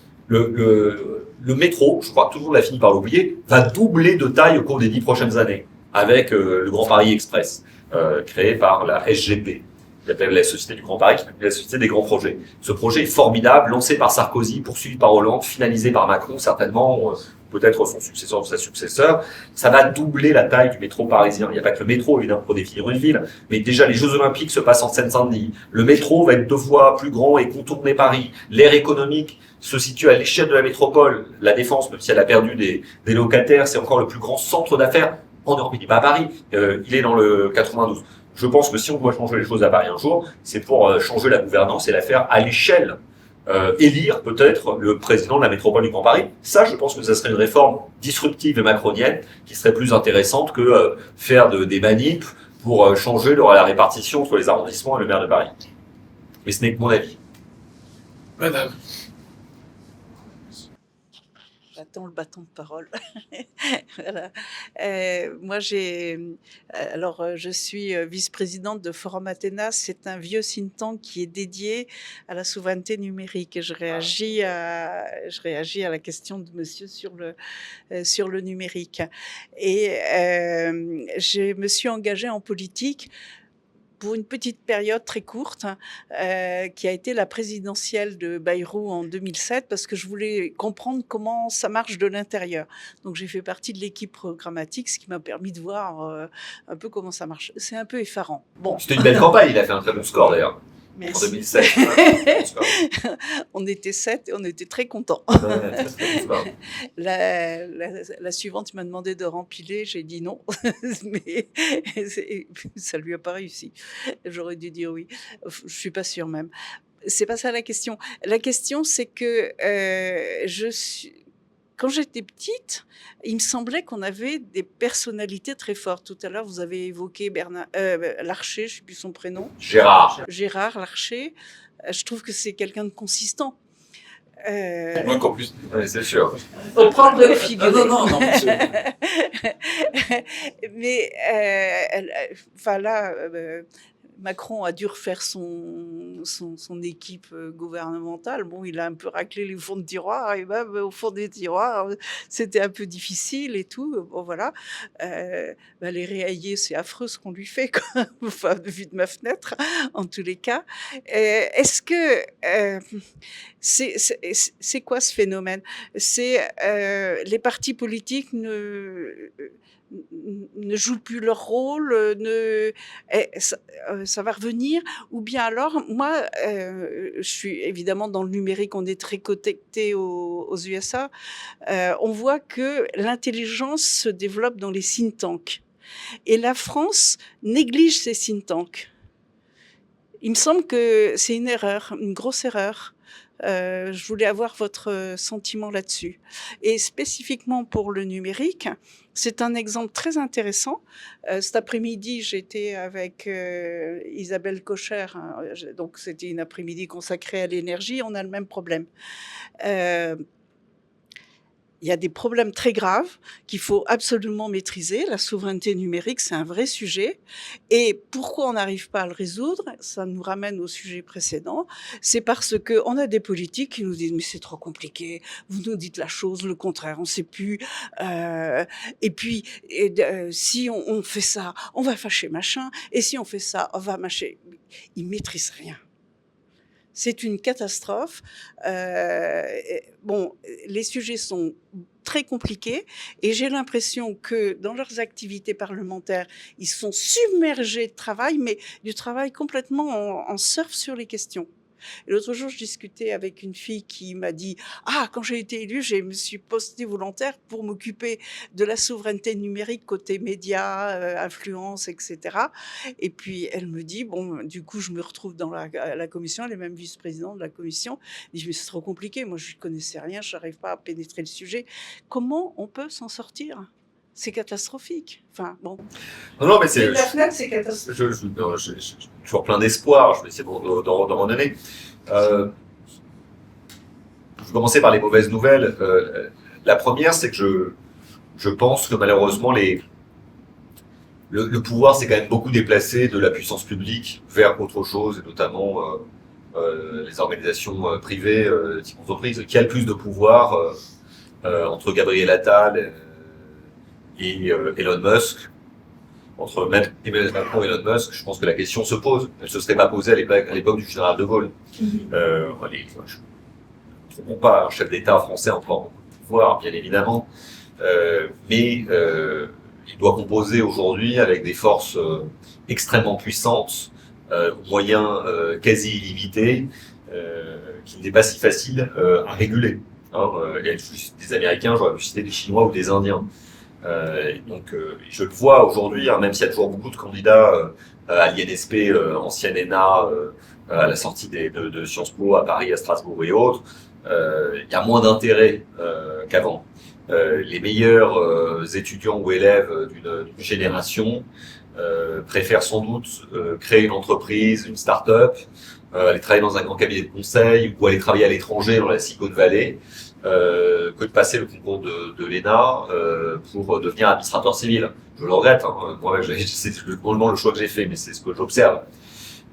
Le métro, je crois que tout le monde a fini par l'oublier, va doubler de taille au cours des 10 prochaines années, avec le Grand Paris Express, créé par la SGP. Il appelle la Société du Grand Paris, qui est la Société des Grands Projets. Ce projet est formidable, lancé par Sarkozy, poursuivi par Hollande, finalisé par Macron, certainement, peut-être son successeur ou sa successeur. Ça va doubler la taille du métro parisien. Il n'y a pas que le métro, évidemment, pour définir une ville, mais déjà les Jeux Olympiques se passent en Seine-Saint-Denis. Le métro va être 2 fois plus grand et contourner Paris. L'aire économique se situe à l'échelle de la métropole. La Défense, même si elle a perdu des locataires, c'est encore le plus grand centre d'affaires en Europe. Il n'est pas à Paris, il est dans le 92. Je pense que si on doit changer les choses à Paris un jour, c'est pour changer la gouvernance et la faire à l'échelle élire peut-être le président de la métropole du Grand Paris. Ça, je pense que ça serait une réforme disruptive et macronienne qui serait plus intéressante que faire des manips pour changer la répartition entre les arrondissements et le maire de Paris. Mais ce n'est que mon avis. Madame. J'attends le bâton de parole. Voilà. Moi, je suis vice-présidente de Forum Athéna. C'est un vieux think tank qui est dédié à la souveraineté numérique. Et je réagis à la question de monsieur sur le numérique. Et je me suis engagée en politique pour une petite période très courte, qui a été la présidentielle de Bayrou en 2007, parce que je voulais comprendre comment ça marche de l'intérieur. Donc j'ai fait partie de l'équipe programmatique, ce qui m'a permis de voir un peu comment ça marche. C'est un peu effarant. Bon. C'était une belle campagne, il a fait un très bon score d'ailleurs. Merci. En 2007. On était 7 et on était très contents. La suivante m'a demandé de rempiler, j'ai dit non, mais ça lui a pas réussi. J'aurais dû dire oui. Je suis pas sûre même. C'est pas ça la question. La question, c'est que quand j'étais petite, il me semblait qu'on avait des personnalités très fortes. Tout à l'heure, vous avez évoqué Larcher, je ne sais plus son prénom. Gérard Larcher. Je trouve que c'est quelqu'un de consistant. Moi, qu'en plus. Oui, c'est sûr. Au prendre le figure. Non. Mais, Macron a dû refaire son équipe gouvernementale. Bon, il a un peu raclé les fonds de tiroir, et même au fond des tiroirs, c'était un peu difficile et tout. Bon, voilà. Les réailler, c'est affreux ce qu'on lui fait, quoi. Enfin, vu de ma fenêtre, en tous les cas. Est-ce que c'est quoi ce phénomène? C'est les partis politiques ne jouent plus leur rôle, ça va revenir, ou bien alors, moi, je suis évidemment dans le numérique, on est très connecté aux USA, on voit que l'intelligence se développe dans les think tanks, et la France néglige ces think tanks. Il me semble que c'est une erreur, une grosse erreur. Je voulais avoir votre sentiment là-dessus. Et spécifiquement pour le numérique, c'est un exemple très intéressant. Cet après-midi, j'étais avec Isabelle Kocher, donc c'était une après-midi consacrée à l'énergie, on a le même problème. Il y a des problèmes très graves qu'il faut absolument maîtriser. La souveraineté numérique, c'est un vrai sujet. Et pourquoi on n'arrive pas à le résoudre? Ça nous ramène au sujet précédent. C'est parce qu'on a des politiques qui nous disent « mais c'est trop compliqué, vous nous dites la chose, le contraire, on ne sait plus. Et puis, si on fait ça, on va fâcher machin. Et si on fait ça, on va mâcher. » Ils ne maîtrisent rien. C'est une catastrophe. Les sujets sont très compliqués et j'ai l'impression que dans leurs activités parlementaires, ils sont submergés de travail, mais du travail complètement en surf sur les questions. Et l'autre jour, je discutais avec une fille qui m'a dit « Ah, quand j'ai été élue, je me suis postée volontaire pour m'occuper de la souveraineté numérique côté médias, influence, etc. » Et puis, elle me dit « Bon, du coup, je me retrouve dans la commission, elle est même vice-présidente de la commission. » Elle dit « Mais c'est trop compliqué, moi, je ne connaissais rien, je n'arrive pas à pénétrer le sujet. » Comment on peut s'en sortir ? C'est catastrophique. Enfin, bon. Non, mais c'est. La FNAC, c'est catastrophique. Je suis toujours plein d'espoir. Je vais essayer d'en redonner. Je vais commencer par les mauvaises nouvelles. La première, c'est que je pense que malheureusement, le pouvoir s'est quand même beaucoup déplacé de la puissance publique vers autre chose, et notamment les organisations privées, type entreprise. Qui a le plus de pouvoir entre Gabriel Attal et Elon Musk, entre Emmanuel Macron et Elon Musk, je pense que la question se pose. Elle ne se serait pas posée à l'époque du général de Gaulle. Je ne trouve pas un chef d'État français encore beaucoup de pouvoir, bien évidemment, mais il doit composer aujourd'hui avec des forces extrêmement puissantes, moyens quasi illimités, qui n'étaient pas si faciles à réguler. Des Américains, j'aurais pu citer des Chinois ou des Indiens. Je le vois aujourd'hui, hein, même s'il y a toujours beaucoup de candidats à l'INSP, ancienne ENA, à la sortie de Sciences Po à Paris, à Strasbourg et autres, il y a moins d'intérêt qu'avant. Les meilleurs étudiants ou élèves d'une génération préfèrent sans doute créer une entreprise, une start-up, aller travailler dans un grand cabinet de conseil ou aller travailler à l'étranger dans la Silicon Valley, que de passer le concours de l'ENA pour devenir administrateur civil. Je le regrette, hein. Moi, c'est probablement le choix que j'ai fait, mais c'est ce que j'observe.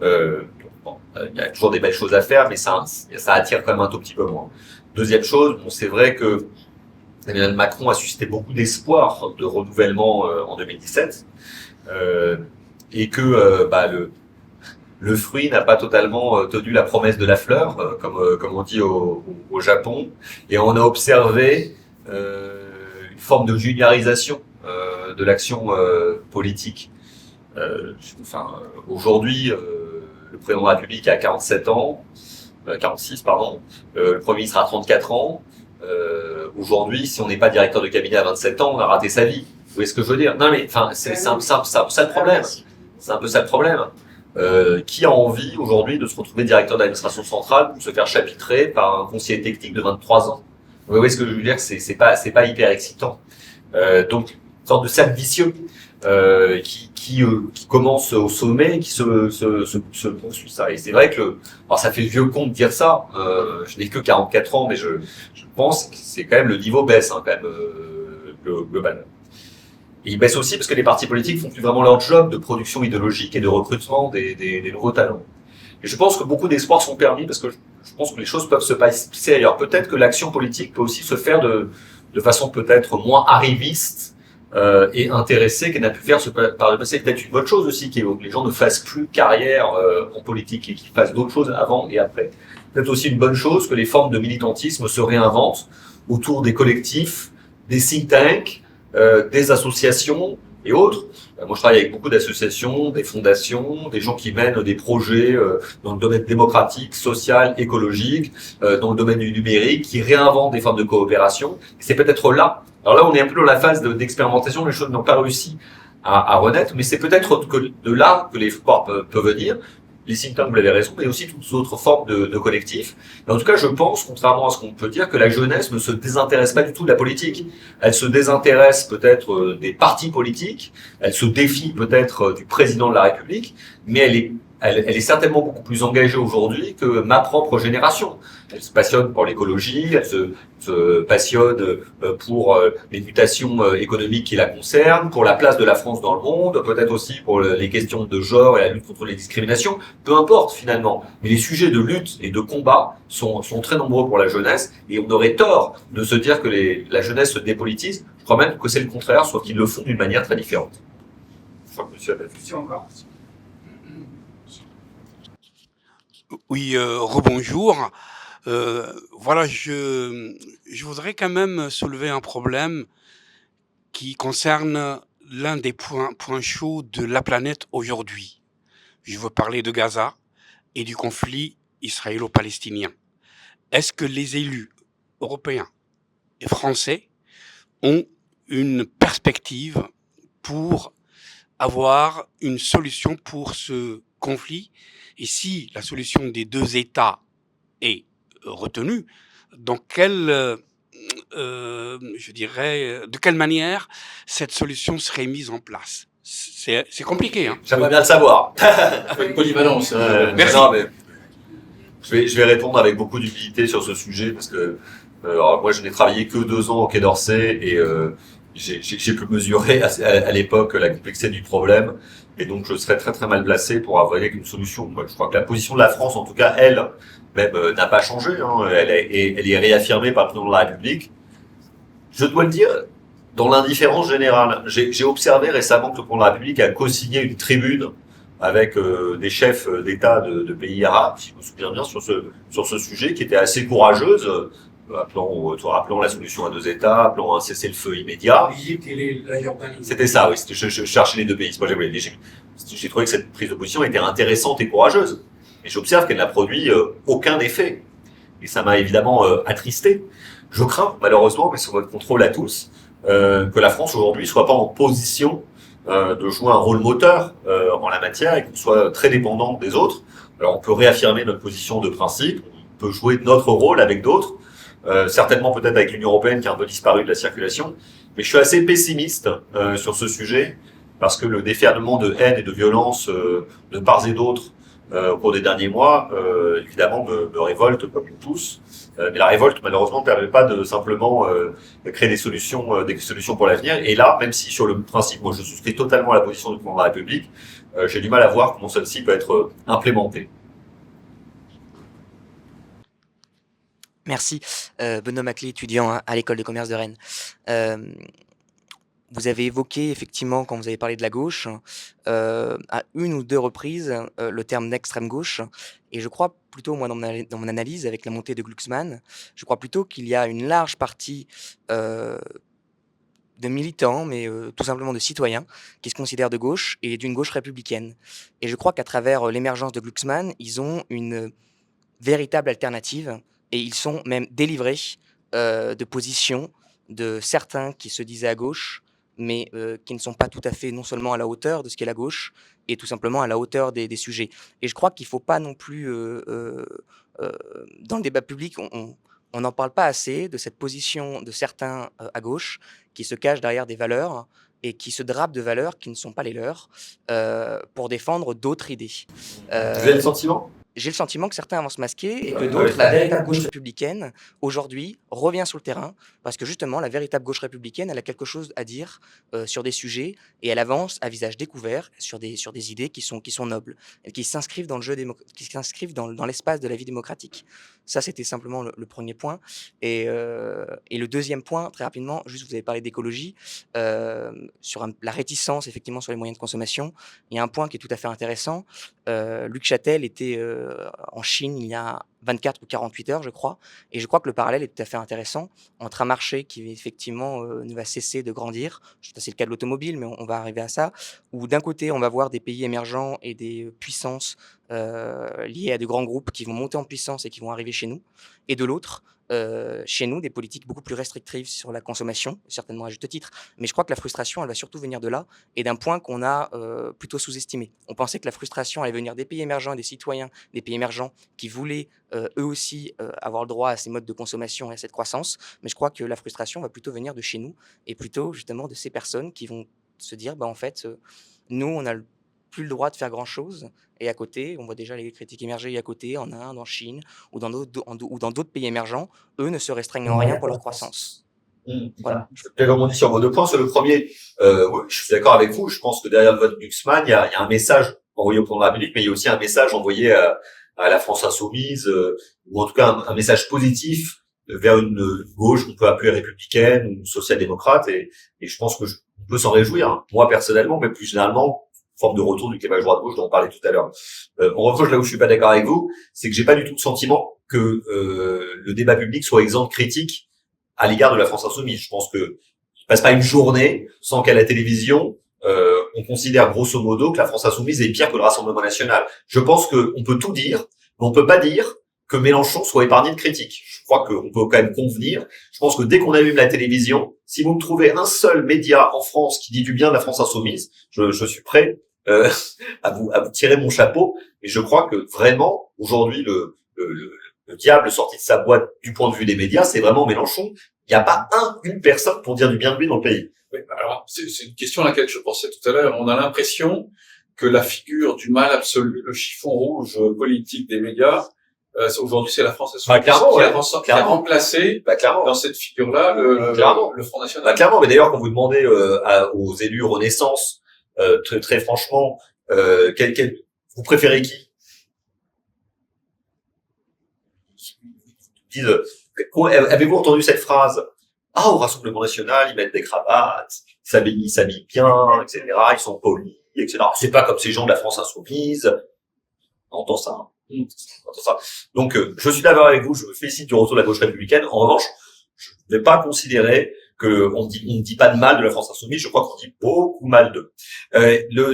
Il y a toujours des belles choses à faire, mais ça attire quand même un tout petit peu moins. Deuxième chose, bon, c'est vrai que Emmanuel Macron a suscité beaucoup d'espoir de renouvellement en 2017, et que le fruit n'a pas totalement tenu la promesse de la fleur, comme on dit au Japon, et on a observé une forme de juniorisation de l'action politique. Aujourd'hui, le président de la République a 47 ans, 46 pardon, le Premier ministre a 34 ans. Aujourd'hui, si on n'est pas directeur de cabinet à 27 ans, on a raté sa vie. Vous voyez ce que je veux dire? Non mais c'est un peu ça le problème. C'est un peu ça le problème. Qui a envie aujourd'hui de se retrouver directeur d'administration centrale pour se faire chapitrer par un conseiller technique de 23 ans? Vous voyez ce que je veux dire? C'est pas hyper excitant. Donc une sorte de cercle vicieux qui commence au sommet et qui se poursuit ça. Et c'est vrai que alors ça fait vieux con de dire ça. Je n'ai que 44 ans, mais je pense que c'est quand même le niveau baisse hein, quand même global. Et il baisse aussi parce que les partis politiques font plus vraiment leur job de production idéologique et de recrutement des nouveaux talents. Et je pense que beaucoup d'espoirs sont permis parce que je pense que les choses peuvent se passer ailleurs. Peut-être que l'action politique peut aussi se faire de façon peut-être moins arriviste et intéressée qu'elle n'a pu faire par le passé. Peut-être une bonne chose aussi, que les gens ne fassent plus carrière en politique et qu'ils fassent d'autres choses avant et après. Peut-être aussi une bonne chose que les formes de militantisme se réinventent autour des collectifs, des think tanks, des associations et autres. Moi, je travaille avec beaucoup d'associations, des fondations, des gens qui mènent des projets dans le domaine démocratique, social, écologique, dans le domaine du numérique, qui réinventent des formes de coopération. Et c'est peut-être là. Alors là, on est un peu dans la phase d'expérimentation, les choses n'ont pas réussi à renaître, mais c'est peut-être de là que l'espoir peut venir. Les think tanks, vous l'avez raison, mais aussi toutes autres formes de collectifs. Mais en tout cas, je pense, contrairement à ce qu'on peut dire, que la jeunesse ne se désintéresse pas du tout de la politique. Elle se désintéresse peut-être des partis politiques, elle se défie peut-être du président de la République, mais elle est certainement beaucoup plus engagée aujourd'hui que ma propre génération. Elle se passionne pour l'écologie, elle se passionne pour les mutations économiques qui la concernent, pour la place de la France dans le monde, peut-être aussi pour les questions de genre et la lutte contre les discriminations, peu importe finalement. Mais les sujets de lutte et de combat sont très nombreux pour la jeunesse et on aurait tort de se dire que la jeunesse se dépolitise. Je crois même que c'est le contraire, sauf qu'ils le font d'une manière très différente. Je crois que monsieur a la question encore. Oui, rebonjour. Voilà, je voudrais quand même soulever un problème qui concerne l'un des points chauds de la planète aujourd'hui. Je veux parler de Gaza et du conflit israélo-palestinien. Est-ce que les élus européens et français ont une perspective pour avoir une solution pour ce conflit? Et si la solution des deux États est retenue, dans de quelle manière cette solution serait mise en place? C'est compliqué, hein. J'aimerais bien le savoir. Une polyvalence. Merci. Non, mais je vais répondre avec beaucoup d'humilité sur ce sujet parce que alors moi je n'ai travaillé que 2 ans au Quai d'Orsay et j'ai pu mesurer à l'époque la complexité du problème et donc je serais très très mal placé pour avoir une solution. Moi, je crois que la position de la France, en tout cas elle-même, n'a pas changé. Hein. Elle est réaffirmée par le président de la République. Je dois le dire, dans l'indifférence générale, j'ai observé récemment que le président de la République a co-signé une tribune avec des chefs d'État de pays arabes, si je me souviens bien, sur ce sujet, qui était assez courageuse, appelant la solution à 2 États, appelant un cessez-le-feu immédiat. C'était ça, oui. Je cherchais les 2 pays. Moi, j'ai trouvé que cette prise de position était intéressante et courageuse. Et j'observe qu'elle n'a produit aucun effet. Et ça m'a évidemment attristé. Je crains, malheureusement, mais sur votre contrôle à tous, que la France aujourd'hui soit pas en position de jouer un rôle moteur en la matière et qu'on soit très dépendant des autres. Alors on peut réaffirmer notre position de principe, on peut jouer notre rôle avec d'autres, certainement peut-être avec l'Union européenne qui a un peu disparu de la circulation, mais je suis assez pessimiste sur ce sujet parce que le déferlement de haine et de violence de part et d'autre au cours des derniers mois, évidemment, me révolte comme nous tous. Mais la révolte, malheureusement, ne permet pas de simplement créer des solutions pour l'avenir. Et là, même si sur le principe, moi, je souscris totalement à la position du président de la République, j'ai du mal à voir comment celle-ci peut être implémentée. Merci. Benoît Maclé, étudiant à l'école de commerce de Rennes. Vous avez évoqué effectivement, quand vous avez parlé de la gauche, à une ou deux reprises, le terme d'extrême gauche. Et je crois plutôt, moi, dans mon analyse, avec la montée de Glucksmann, je crois plutôt qu'il y a une large partie de militants, mais tout simplement de citoyens, qui se considèrent de gauche et d'une gauche républicaine. Et je crois qu'à travers l'émergence de Glucksmann, ils ont une véritable alternative et ils sont même délivrés de positions de certains qui se disaient à gauche, mais qui ne sont pas tout à fait non seulement à la hauteur de ce qu'est la gauche, et tout simplement à la hauteur des sujets. Et je crois qu'il ne faut pas non plus, dans le débat public, on n'en parle pas assez de cette position de certains à gauche qui se cachent derrière des valeurs et qui se drapent de valeurs qui ne sont pas les leurs pour défendre d'autres idées. Vous avez le sentiment ? J'ai le sentiment que certains avancent masqués et que d'autres, la véritable gauche républicaine, aujourd'hui, revient sur le terrain parce que justement, la véritable gauche républicaine, elle a quelque chose à dire sur des sujets et elle avance à visage découvert sur des idées qui sont nobles et qui s'inscrivent dans le jeu qui s'inscrivent dans l'espace de la vie démocratique. Ça, c'était simplement le premier point. Et le deuxième point, très rapidement, juste vous avez parlé d'écologie, sur la réticence effectivement sur les moyens de consommation. Il y a un point qui est tout à fait intéressant. Luc Châtel était en Chine il y a 24 ou 48 heures, je crois. Et je crois que le parallèle est tout à fait intéressant entre un marché qui, effectivement, ne va cesser de grandir. C'est le cas de l'automobile, mais on va arriver à ça. Où d'un côté, on va voir des pays émergents et des puissances liées à de grands groupes qui vont monter en puissance et qui vont arriver chez nous. Et de l'autre, chez nous, des politiques beaucoup plus restrictives sur la consommation, certainement à juste titre. Mais je crois que la frustration, elle va surtout venir de là et d'un point qu'on a plutôt sous-estimé. On pensait que la frustration allait venir des pays émergents et des citoyens des pays émergents qui voulaient eux aussi avoir le droit à ces modes de consommation et à cette croissance. Mais je crois que la frustration va plutôt venir de chez nous et plutôt justement de ces personnes qui vont se dire, bah, en fait, nous, on n'a plus le droit de faire grand-chose. Et à côté, on voit déjà les critiques émerger à côté, en Inde, en Chine ou dans d'autres pays émergents, eux ne se restreignent en rien pour leur croissance. Voilà. Je vais rebondir sur vos deux points. Sur le premier, oui, je suis d'accord avec vous. Je pense que derrière le vote Glucksmann, il y a un message envoyé au président de la République, mais il y a aussi un message envoyé à la France insoumise, ou en tout cas un message positif vers une gauche qu'on peut appeler républicaine ou social-démocrate. Et je pense que on peut s'en réjouir, moi personnellement, mais plus généralement, forme de retour du clivage droite-gauche dont on parlait tout à l'heure. En revanche, là où je suis pas d'accord avec vous, c'est que j'ai pas du tout le sentiment que le débat public soit exempt de critique à l'égard de la France insoumise. Je pense que il passe pas une journée sans qu'à la télévision on considère grosso modo que la France insoumise est pire que le Rassemblement national. Je pense qu'on peut tout dire, mais on peut pas dire que Mélenchon soit épargné de critiques. Je crois qu'on peut quand même convenir. Je pense que dès qu'on allume la télévision, si vous me trouvez un seul média en France qui dit du bien de la France insoumise, je suis prêt à vous tirer mon chapeau. Et je crois que vraiment, aujourd'hui, le diable sorti de sa boîte du point de vue des médias, c'est vraiment Mélenchon. Il n'y a pas une personne pour dire du bien de lui dans le pays. Oui, alors, c'est une question à laquelle je pensais tout à l'heure. On a l'impression que la figure du mal absolu, le chiffon rouge politique des médias, aujourd'hui, c'est la France insoumise qui a remplacé dans cette figure-là le Front National. Clairement, mais d'ailleurs, quand vous demandez aux élus Renaissance, très franchement, vous préférez qui? Ils disent, avez-vous entendu cette phrase? Ah, au Rassemblement national, ils mettent des cravates, ils s'habillent bien, etc., ils sont polis, etc. C'est pas comme ces gens de la France insoumise. On entend ça. Donc, je suis d'accord avec vous, je me félicite du retour de la gauche républicaine. En revanche, je ne vais pas considérer que on dit pas de mal de la France insoumise, je crois qu'on dit beaucoup mal d'eux.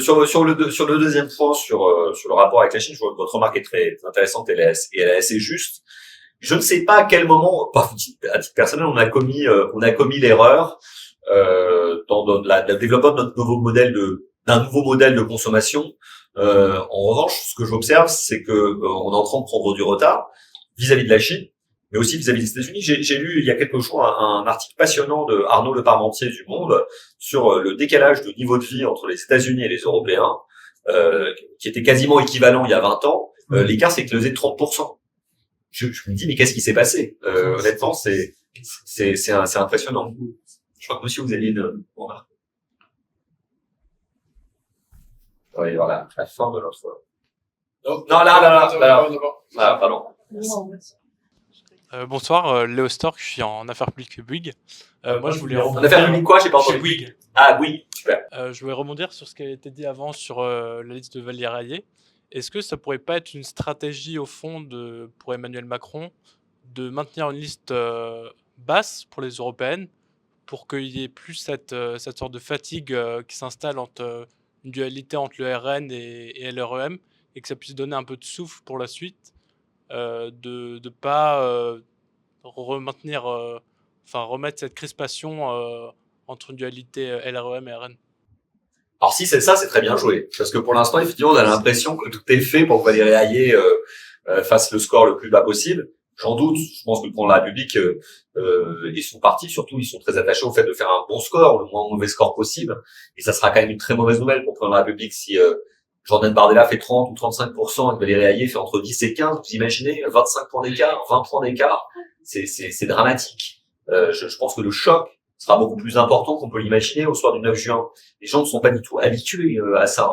Sur le deuxième point, sur le rapport avec la Chine, je vois que votre remarque est très intéressante et elle est assez juste. Je ne sais pas à quel moment, à titre personnel, on a commis l'erreur dans le développement de d'un nouveau modèle de consommation. En revanche, ce que j'observe, c'est que on est en train de prendre du retard vis-à-vis de la Chine, mais aussi vis-à-vis des États-Unis. J'ai lu il y a quelques jours un article passionnant de Arnaud Le Parmentier du Monde sur le décalage de niveau de vie entre les États-Unis et les Européens, qui était quasiment équivalent il y a 20 ans. L'écart s'est closé de 30%. Je me dis, mais qu'est-ce qui s'est passé? Honnêtement, c'est impressionnant. Je crois que monsieur, vous aviez une remarque. Oui, voilà, la fin de l'autre fois. Non, là. Ah, pardon. Bonsoir, Léo Stork, je suis en affaires publiques Bouygues. Moi, je voulais En affaires publiques quoi? J'ai pas entendu. Bouygues. Ah oui, super. Je voulais rebondir sur ce qui a été dit avant sur la liste de Vallier-Rayet. Est-ce que ça pourrait pas être une stratégie au fond pour Emmanuel Macron de maintenir une liste basse pour les européennes pour qu'il y ait plus cette sorte de fatigue qui s'installe entre une dualité entre le RN et LREM et que ça puisse donner un peu de souffle pour la suite, de pas remettre cette crispation entre une dualité LREM et RN. Alors si c'est ça, c'est très bien joué. Parce que pour l'instant, effectivement, on a l'impression que tout est fait pour que Valérie Rayet fasse le score le plus bas possible. J'en doute. Je pense que pour la République, ils sont partis. Surtout, ils sont très attachés au fait de faire un bon score, le moins mauvais score possible. Et ça sera quand même une très mauvaise nouvelle pour la République si Jordan Bardella fait 30 ou 35% et que Valérie Rayet fait entre 10 et 15. Vous imaginez 25 points d'écart, 20 points d'écart. C'est dramatique. Je pense que le choc sera beaucoup plus important qu'on peut l'imaginer au soir du 9 juin. Les gens ne sont pas du tout habitués à ça.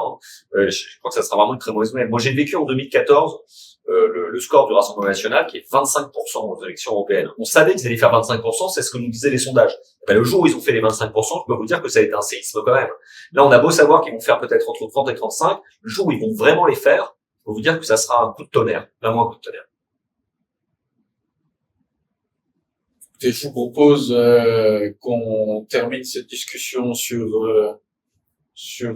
Je crois que ça sera vraiment une très mauvaise nouvelle. Moi, j'ai vécu en 2014 le score du Rassemblement national qui est 25% aux élections européennes. On savait qu'ils allaient faire 25%, c'est ce que nous disaient les sondages. Le jour où ils ont fait les 25%, je peux vous dire que ça a été un séisme quand même. Là, on a beau savoir qu'ils vont faire peut-être entre 30 et 35, le jour où ils vont vraiment les faire, je peux vous dire que ça sera un coup de tonnerre, vraiment un coup de tonnerre. Et je vous propose qu'on termine cette discussion sur ces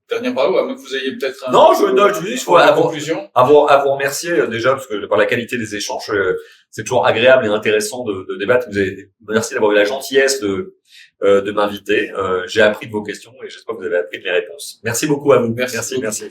dernières paroles, à moins que vous ayez peut-être un... Non, je dis, il faut la conclusion. à vous remercier déjà, parce que par la qualité des échanges, c'est toujours agréable et intéressant de débattre. Merci d'avoir eu la gentillesse de m'inviter. J'ai appris de vos questions et j'espère que vous avez appris de mes réponses. Merci beaucoup à vous. Merci. Merci.